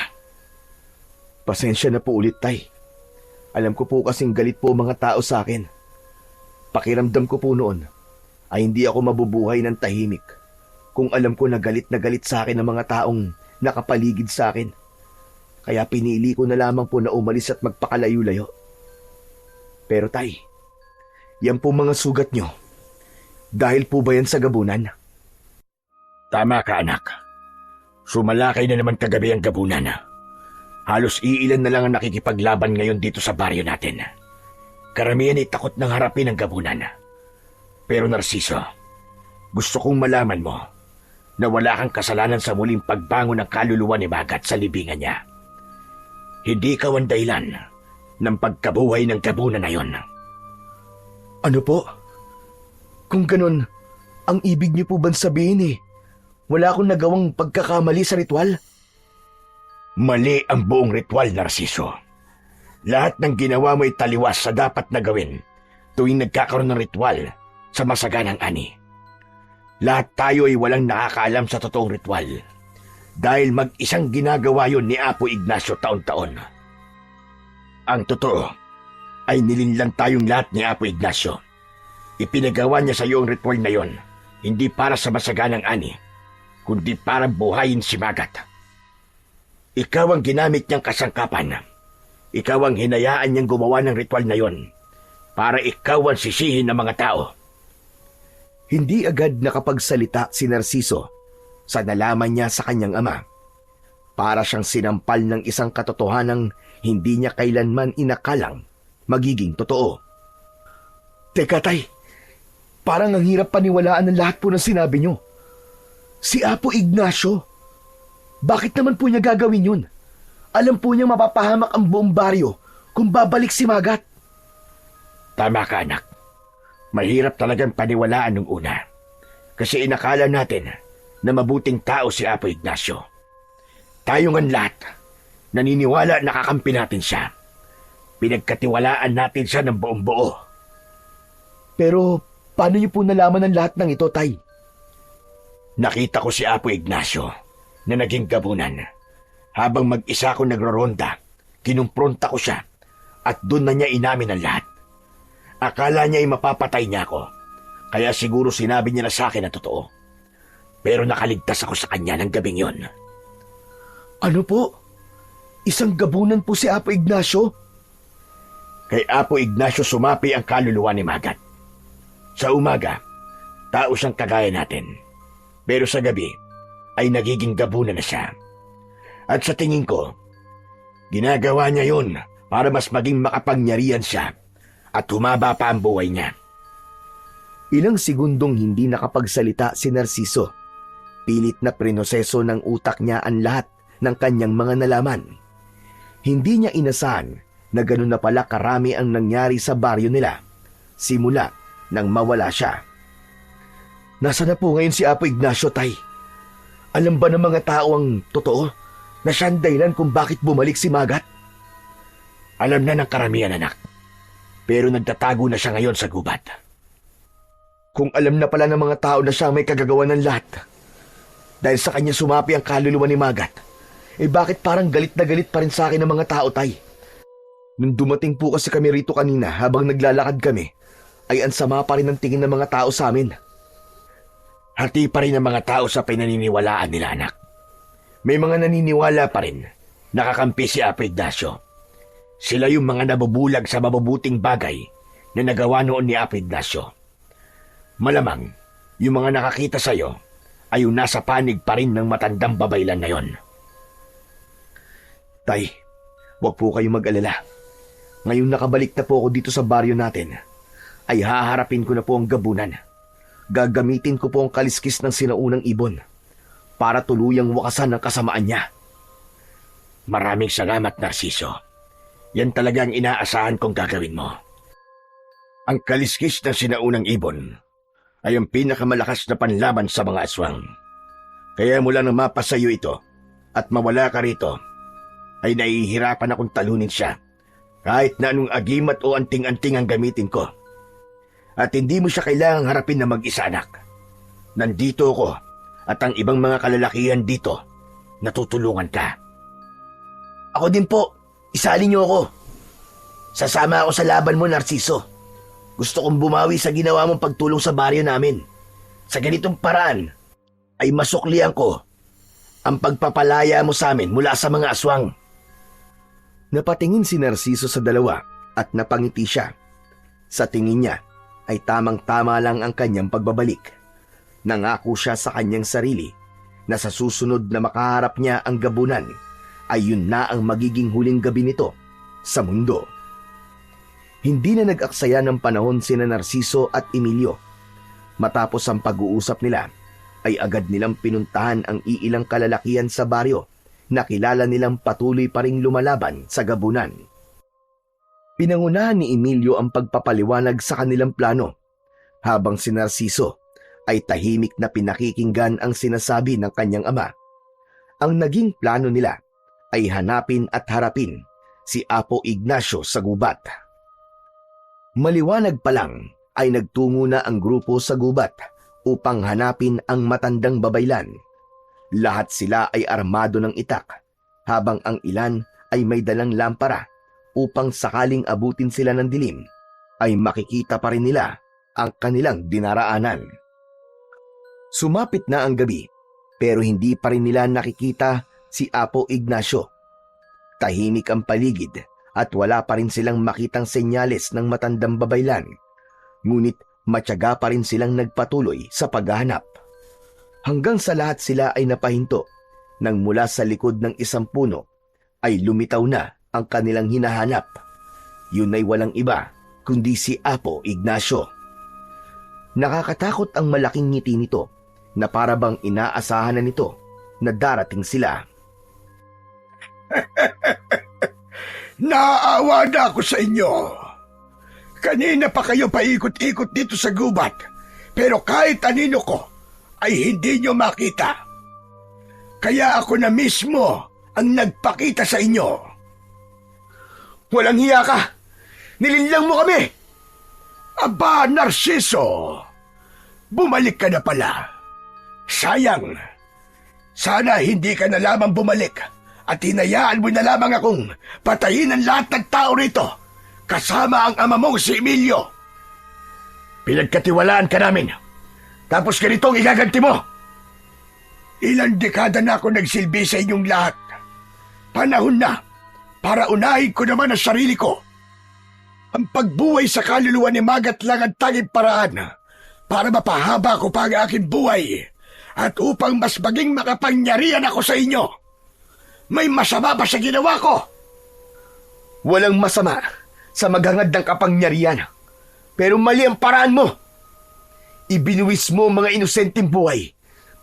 [SPEAKER 1] Pasensya na po ulit, Tay. Alam ko po kasing galit po mga tao sa akin. Pakiramdam ko po noon ay hindi ako mabubuhay ng tahimik kung alam ko na galit sa akin ang mga taong nakapaligid sa akin. Kaya pinili ko na lamang po na umalis at magpakalayo-layo. Pero Tay, yan po mga sugat nyo. Dahil po ba yan sa gabunan?
[SPEAKER 2] Tama ka, anak. Sumalakay na naman kagabi ang gabunan. Halos iilan na lang ang nakikipaglaban ngayon dito sa baryo natin. Karamihan ay takot ng harapin ang gabunan. Pero Narciso, gusto kong malaman mo na wala kang kasalanan sa muling pagbangon ng kaluluwa ni Magat sa libingan niya. Hindi ikaw ang dahilan ng pagkabuhay ng gabunan na yon.
[SPEAKER 1] Ano po? Kung ganun, ang ibig niyo po bang sabihin wala akong nagawang pagkakamali sa ritual?
[SPEAKER 2] Mali ang buong ritual, Narciso. Lahat ng ginawa mo ay taliwas sa dapat na gawin tuwing nagkakaroon ng ritual sa masaganang ani. Lahat tayo ay walang nakakaalam sa totoong ritual dahil mag-isang ginagawa yon ni Apo Ignacio taon-taon. Ang totoo ay nilinlang tayong lahat ni Apo Ignacio. Ipinagawa niya sa iyo ang ritual na yon, hindi para sa masaganang ani, kundi para buhayin si Magat. Ikaw ang ginamit niyang kasangkapan. Ikaw ang hinayaan niyang gumawa ng ritual na yon para ikaw ang sisihin ng mga tao.
[SPEAKER 1] Hindi agad nakapagsalita si Narciso sa nalaman niya sa kanyang ama. Para siyang sinampal ng isang katotohanang hindi niya kailanman inakalang magiging totoo. Teka, Tay. Parang ang hirap paniwalaan ng lahat po ng sinabi niyo. Si Apo Ignacio, bakit naman po niya gagawin yun? Alam po niya mapapahamak ang buong baryo kung babalik si Magat.
[SPEAKER 2] Tama ka, anak. Mahirap talagang paniwalaan nung una. Kasi inakala natin na mabuting tao si Apo Ignacio. Tayo ngang lahat, naniniwala na kakampi natin siya. Pinagkatiwalaan natin siya ng buong buo.
[SPEAKER 1] Pero paano niyo po nalaman ang lahat ng ito, Tay?
[SPEAKER 2] Nakita ko si Apo Ignacio na naging gabunan. Habang mag-isa ko nagroronda, kinumpronta ko siya at doon na niya inamin ang lahat. Akala niya ay mapapatay niya ako, kaya siguro sinabi niya na sa akin na totoo. Pero nakaligtas ako sa kanya ng gabing yon.
[SPEAKER 1] Ano po? Isang gabunan po si Apo Ignacio?
[SPEAKER 2] Kay Apo Ignacio sumapi ang kaluluwa ni Magat. Sa umaga, tao siyang kagaya natin. Pero sa gabi, ay nagiging gabunan na siya. At sa tingin ko, ginagawa niya yun para mas maging makapangyarihan siya at humaba pa ang buhay niya.
[SPEAKER 1] Ilang segundong hindi nakapagsalita si Narciso. Pilit na prinoseso ng utak niya ang lahat ng kanyang mga nalaman. Hindi niya inasahan na ganun na pala karami ang nangyari sa baryo nila simula nang mawala siya. Nasaan na po ngayon si Apo Ignacio, Tay? Alam ba ng mga tao ang totoo na siya ang dahilan kung bakit bumalik si Magat?
[SPEAKER 2] Alam na ng karamihan, anak. Pero nagtatago na siya ngayon sa gubat.
[SPEAKER 1] Kung alam na pala ng mga tao na siya may kagagawa ng lahat, dahil sa kanya sumapi ang kaluluwa ni Magat, bakit parang galit na galit pa rin sa akin ng mga tao, Tay? Nung dumating po kasi kami rito kanina habang naglalakad kami, ay ang sama pa rin ang tingin ng mga tao sa amin.
[SPEAKER 2] Hati pa rin ang mga tao sa pinaniniwalaan nila, anak. May mga naniniwala pa rin nakakampi si Apo Ignacio. Sila yung mga nabubulag sa mabubuting bagay na nagawa noon ni Apo Ignacio. Malamang, yung mga nakakita sa'yo ay yung nasa panig pa rin ng matandang babaylan na yon.
[SPEAKER 1] Tay, huwag po kayong mag-alala. Ngayong nakabalik na po ako dito sa baryo natin, ay haharapin ko na po ang gabunan. Gagamitin ko po ang kaliskis ng sinaunang ibon para tuluyang wakasan ang kasamaan niya.
[SPEAKER 2] Maraming salamat, Narciso. Yan talaga ang inaasahan kong gagawin mo. Ang kaliskis ng sinaunang ibon ay ang pinakamalakas na panlaban sa mga aswang. Kaya mula nang mapasayo ito at mawala ka rito, ay nahihirapan akong talunin siya kahit na anong agimat o anting-anting ang gamitin ko. At hindi mo siya kailangang harapin na mag-isa, anak. Nandito ako at ang ibang mga kalalakihan dito, natutulungan ka.
[SPEAKER 1] Ako din po, isali niyo ako. Sasama ako sa laban mo, Narciso. Gusto kong bumawi sa ginawa mong pagtulong sa baryo namin. Sa ganitong paraan, ay masuklian ko ang pagpapalaya mo sa amin mula sa mga aswang. Napatingin si Narciso sa dalawa at napangiti siya. Sa tingin niya, ay tamang-tama lang ang kanyang pagbabalik. Nangako siya sa kanyang sarili na sa susunod na makaharap niya ang gabunan ay yun na ang magiging huling gabi nito sa mundo. Hindi na nag-aksaya ng panahon sina Narciso at Emilio. Matapos ang pag-uusap nila, ay agad nilang pinuntahan ang iilang kalalakihan sa baryo na kilala nilang patuloy pa ring lumalaban sa gabunan. Pinangunahan ni Emilio ang pagpapaliwanag sa kanilang plano, habang si Narciso ay tahimik na pinakikinggan ang sinasabi ng kanyang ama. Ang naging plano nila ay hanapin at harapin si Apo Ignacio sa gubat. Maliwanag pa lang ay nagtungo na ang grupo sa gubat upang hanapin ang matandang babaylan. Lahat sila ay armado ng itak, habang ang ilan ay may dalang lampara upang sakaling abutin sila ng dilim, ay makikita pa rin nila ang kanilang dinaraanan. Sumapit na ang gabi, pero hindi pa rin nila nakikita si Apo Ignacio. Tahimik ang paligid at wala pa rin silang makitang senyales ng matandang babaylan. Ngunit matyaga pa rin silang nagpatuloy sa paghahanap. Hanggang sa lahat sila ay napahinto nang mula sa likod ng isang puno ay lumitaw na ang kanilang hinahanap. Yun ay walang iba kundi si Apo Ignacio. Nakakatakot ang malaking ngiti nito na para bang inaasahan na nito na darating sila.
[SPEAKER 2] Naaawa na ako sa inyo. Kanina pa kayo paikot-ikot dito sa gubat, pero kahit anino ko ay hindi nyo makita. Kaya ako na mismo ang nagpakita sa inyo.
[SPEAKER 1] Walang hiya ka! Nilinlang mo kami!
[SPEAKER 2] Aba, Narciso! Bumalik ka na pala. Sayang. Sana hindi ka na lamang bumalik at hinayaan mo na lamang akong patayin ang lahat ng tao rito, kasama ang ama mong si Emilio. Pinagkatiwalaan ka namin, tapos ganito ang igaganti mo. Ilang dekada na ako nagsilbi sa inyong lahat. Panahon na para unahin ko naman ang sarili ko. Ang pagbuhay sa kaluluwa ni Magat lang ang tanging paraan para mapahaba ko pa ang aking buhay at upang mas maging makapangyarihan ako sa inyo. May masama ba sa ginawa ko?
[SPEAKER 1] Walang masama sa maghangad ng kapangyarihan. Pero mali ang paraan mo. Ibinuwis mo ang mga inosenteng buhay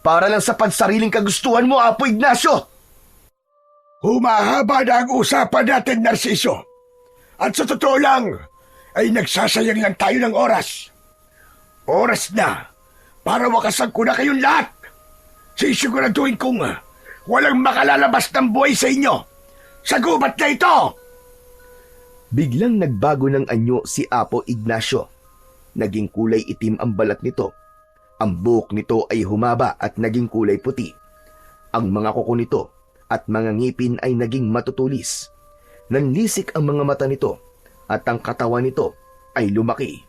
[SPEAKER 1] para lang sa pansariling kagustuhan mo, Apo Ignacio.
[SPEAKER 2] Humahaba na ang usapan natin, Narciso. At sa totoo lang, ay nagsasayang lang tayo ng oras. Oras na para wakasan ko na kayong lahat. Sisiguraduhin kong walang makalalabas ng buhay sa inyo. Sa gubat na ito!
[SPEAKER 1] Biglang nagbago ng anyo si Apo Ignacio. Naging kulay itim ang balat nito. Ang buhok nito ay humaba at naging kulay puti. Ang mga kuko nito at mga ngipin ay naging matutulis. Nanlisik ang mga mata nito at ang katawan nito ay lumaki.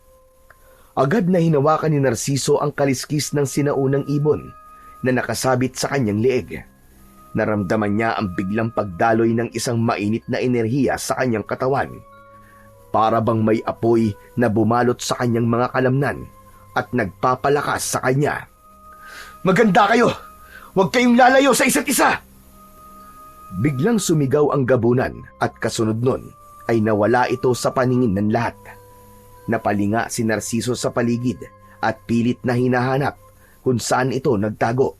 [SPEAKER 1] Agad na hinawakan ni Narciso ang kaliskis ng sinaunang ibon na nakasabit sa kanyang leeg. Naramdaman niya ang biglang pagdaloy ng isang mainit na enerhiya sa kanyang katawan. Para bang may apoy na bumalot sa kanyang mga kalamnan at nagpapalakas sa kanya. Maganda kayo! Huwag kayong lalayo sa isa't isa! Biglang sumigaw ang gabunan at kasunod nun ay nawala ito sa paningin ng lahat. Napalinga si Narciso sa paligid at pilit na hinahanap kung saan ito nagtago.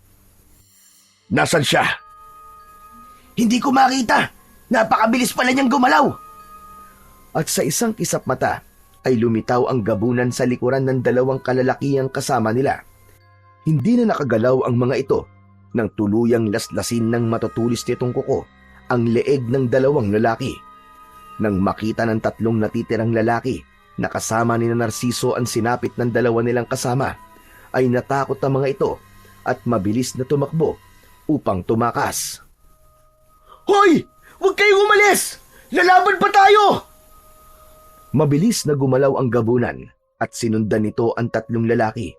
[SPEAKER 2] Nasaan siya?
[SPEAKER 1] Hindi ko makita! Napakabilis pala niyang gumalaw! At sa isang kisap mata ay lumitaw ang gabunan sa likuran ng dalawang kalalakihang kasama nila. Hindi na nakagalaw ang mga ito nang tuluyang laslasin ng matutulis nitong kuko ang leeg ng dalawang lalaki. Nang makita ng tatlong natitirang lalaki na kasama ni Narciso ang sinapit ng dalawa nilang kasama, ay natakot ang mga ito at mabilis na tumakbo upang tumakas. Hoy! Huwag kayong umalis! Lalaban pa tayo! Mabilis na gumalaw ang gabunan at sinundan nito ang tatlong lalaki.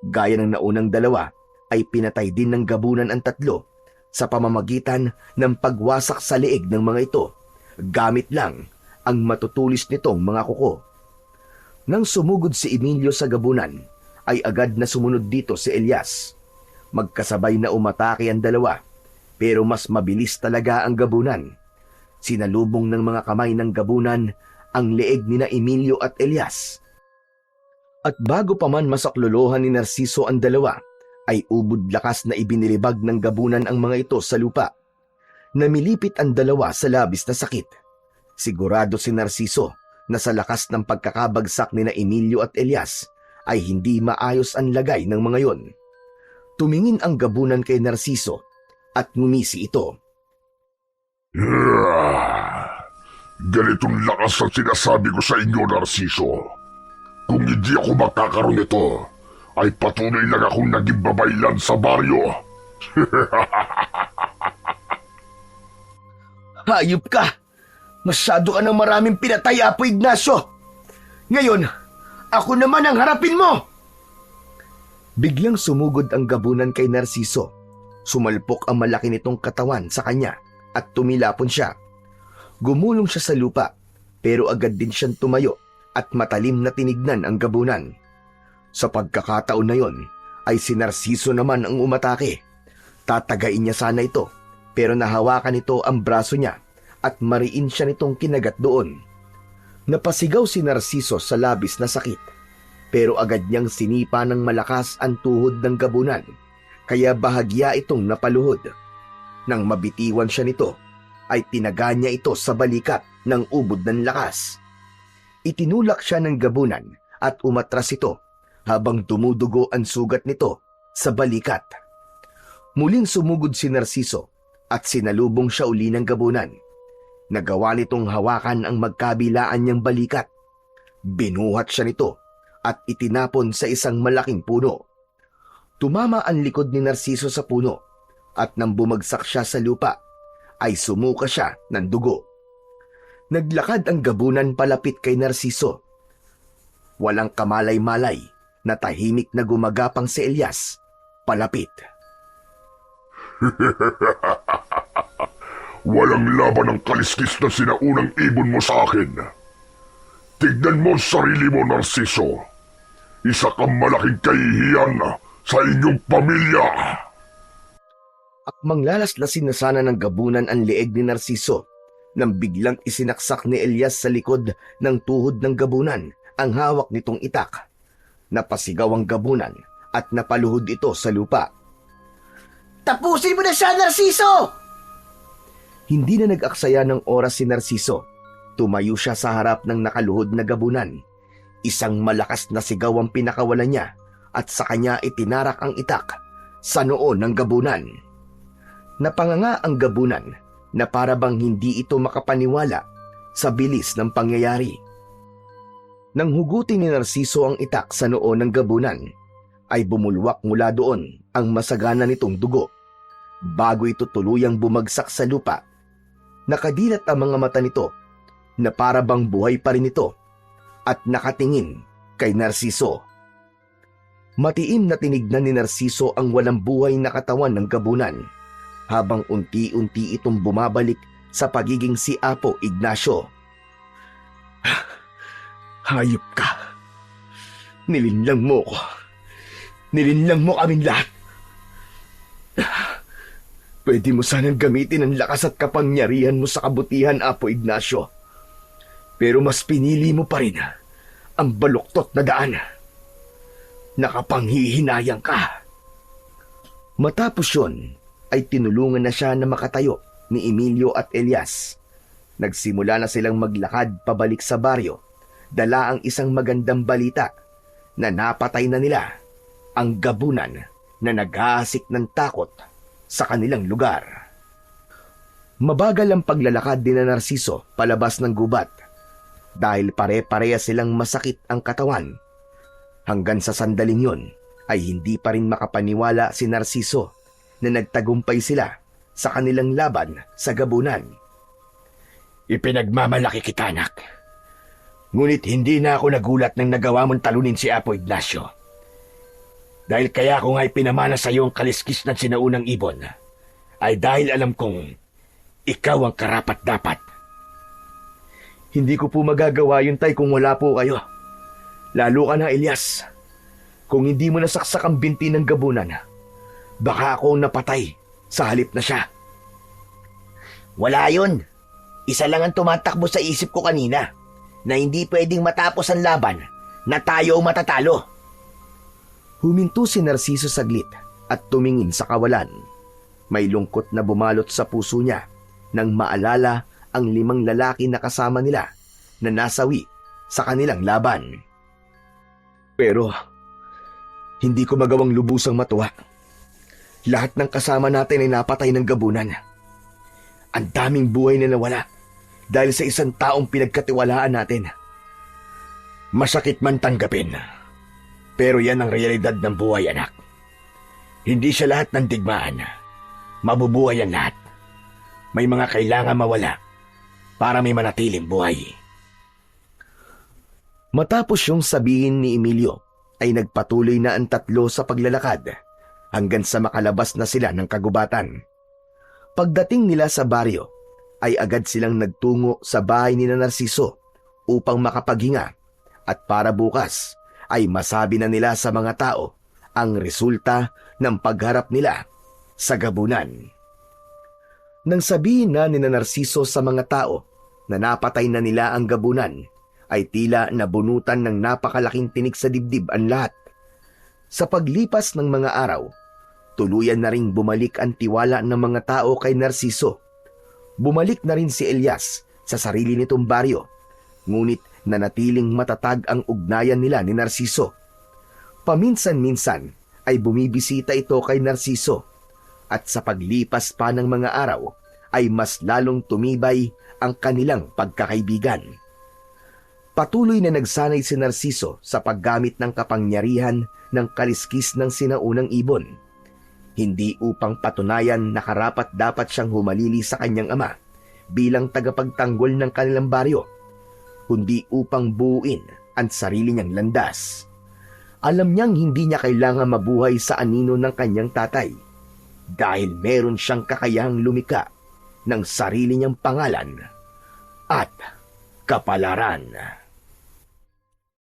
[SPEAKER 1] Gaya ng naunang dalawa, ay pinatay din ng gabunan ang tatlo sa pamamagitan ng pagwasak sa leeg ng mga ito, gamit lang ang matutulis nitong mga kuko. Nang sumugod si Emilio sa gabunan, ay agad na sumunod dito si Elias. Magkasabay na umatake ang dalawa, pero mas mabilis talaga ang gabunan. Sinalubong ng mga kamay ng gabunan ang leeg ni na Emilio at Elias. At bago pa man masaklolohan ni Narciso ang dalawa, ay ubod lakas na ibinilibag ng gabunan ang mga ito sa lupa. Namilipit ang dalawa sa labis na sakit. Sigurado si Narciso na sa lakas ng pagkakabagsak ni na Emilio at Elias ay hindi maayos ang lagay ng mga yon. Tumingin ang gabunan kay Narciso at ngumisi ito.
[SPEAKER 3] Ganitong lakas ang sinasabi ko sa inyo, Narciso. Kung hindi ako magkakaroon nito, ay patuloy lang akong naging babaylan sa baryo.
[SPEAKER 1] Hayop ka! Masyado ka ng maraming pinatay, Apo Ignacio! Ngayon, ako naman ang harapin mo! Biglang sumugod ang gabunan kay Narciso. Sumalpok ang malaki nitong katawan sa kanya at tumilapon siya. Gumulong siya sa lupa, pero agad din siyang tumayo at matalim na tinignan ang gabunan. Sa pagkakataon na yon, ay si Narciso naman ang umatake. Tatagain niya sana ito, pero nahawakan nito ang braso niya at mariin siya nitong kinagat doon. Napasigaw si Narciso sa labis na sakit, pero agad niyang sinipa ng malakas ang tuhod ng gabunan, kaya bahagya itong napaluhod. Nang mabitiwan siya nito, ay tinaga niya ito sa balikat ng ubod ng lakas. Itinulak siya ng gabunan at umatras ito habang dumudugo ang sugat nito sa balikat. Muling sumugod si Narciso at sinalubong siya uli ng gabunan. Nagawa nitong hawakan ang magkabilaan niyang balikat. Binuhat siya nito at itinapon sa isang malaking puno. Tumama ang likod ni Narciso sa puno at nang bumagsak siya sa lupa ay sumuka siya ng dugo. Naglakad ang gabunan palapit kay Narciso. Walang kamalay-malay na tahimik na gumagapang si Elias palapit.
[SPEAKER 3] Walang laban ang kaliskis na sinaunang ibon mo sa akin. Tignan mo ang sarili mo, Narciso. Isa kang malaking kahihiyan sa inyong pamilya.
[SPEAKER 1] Akmang lalaslasin na sana ng gabunan ang leeg ni Narciso nang biglang isinaksak ni Elias sa likod ng tuhod ng gabunan ang hawak nitong itak. Napasigaw ang gabunan at napaluhod ito sa lupa.
[SPEAKER 4] Tapusin mo na siya, Narciso!
[SPEAKER 1] Hindi na nag-aksaya ng oras si Narciso. Tumayo siya sa harap ng nakaluhod na gabunan. Isang malakas na sigaw ang pinakawalan niya at sa kanya itinarak ang itak sa noo ng gabunan. Napanganga ang gabunan na para bang hindi ito makapaniwala sa bilis ng pangyayari. Nang hugutin ni Narciso ang itak sa noo ng gabunan, ay bumulwak mula doon ang masagana nitong dugo. Bago ito tuluyang bumagsak sa lupa, nakadilat ang mga mata nito na para bang buhay pa rin ito at nakatingin kay Narciso. Matiim na tinignan ni Narciso ang walang buhay na katawan ng gabunan habang unti-unti itong bumabalik sa pagiging si Apo Ignacio. Hayop ka! Nilinlang mo ko! Nilinlang mo kaming lahat! Pwede mo sanang gamitin ang lakas at kapangyarihan mo sa kabutihan, Apo Ignacio. Pero mas pinili mo pa rin ang baluktot na daan. Nakapanghihinayang ka. Matapos yun, ay tinulungan na siya na makatayo ni Emilio at Elias. Nagsimula na silang maglakad pabalik sa baryo, dala ang isang magandang balita na napatay na nila ang gabunan na naghahasik ng takot sa kanilang lugar. Mabagal ang paglalakad ni Narciso palabas ng gubat dahil pare-pareha silang masakit ang katawan. Hanggang sa sandaling yun ay hindi pa rin makapaniwala si Narciso na nagtagumpay sila sa kanilang laban sa gabunan.
[SPEAKER 2] Ipinagmamalaki kita, anak. Ngunit hindi na ako nagulat nang nagawa mong talunin si Apo Ignacio. Dahil kaya ko nga ipinamana sa iyo ang kaliskis ng sinaunang ibon, ay dahil alam kong ikaw ang karapat-dapat.
[SPEAKER 1] Hindi ko po magagawa yun, Tay, kung wala po kayo. Lalo ka na, Elias. Kung hindi mo nasaksak ang binti ng gabunan, baka ako ang napatay sa halip na siya.
[SPEAKER 4] Wala yun. Isa lang ang tumatakbo sa isip ko kanina, na hindi pwedeng matapos ang laban na tayo ang matatalo.
[SPEAKER 1] Huminto si Narciso saglit at tumingin sa kawalan. May lungkot na bumalot sa puso niya nang maalala ang 5 lalaki na kasama nila na nasawi sa kanilang laban. Pero hindi ko magawang lubusang matuwa. Lahat ng kasama natin ay napatay ng gabunan. Ang daming buhay na nawala dahil sa isang taong pinagkatiwalaan natin.
[SPEAKER 2] Masakit man tanggapin, pero yan ang realidad ng buhay, anak. Hindi siya lahat ng digmaan. Mabubuhay ang lahat. May mga kailangan mawala para may manatiling buhay.
[SPEAKER 1] Matapos yung sabihin ni Emilio, ay nagpatuloy na ang tatlo sa paglalakad hanggang sa makalabas na sila ng kagubatan. Pagdating nila sa baryo, ay agad silang nagtungo sa bahay ni Narciso upang makapaghinga at para bukas ay masabi na nila sa mga tao ang resulta ng pagharap nila sa gabunan. Nang sabihin na ni Narciso sa mga tao na napatay na nila ang gabunan, ay tila nabunutan ng napakalaking tinik sa dibdib ang lahat. Sa paglipas ng mga araw, tuluyan na ring bumalik ang tiwala ng mga tao kay Narciso. Bumalik na rin si Elias sa sarili nitong baryo, ngunit nanatiling matatag ang ugnayan nila ni Narciso. Paminsan-minsan ay bumibisita ito kay Narciso at sa paglipas pa ng mga araw ay mas lalong tumibay ang kanilang pagkakaibigan. Patuloy na nagsanay si Narciso sa paggamit ng kapangyarihan ng kaliskis ng sinaunang ibon. Hindi upang patunayan na karapat-dapat siyang humalili sa kanyang ama bilang tagapagtanggol ng kanilang baryo, kundi upang buuin ang sarili niyang landas. Alam niyang hindi niya kailangan mabuhay sa anino ng kanyang tatay dahil meron siyang kakayahang lumika ng sarili niyang pangalan at kapalaran.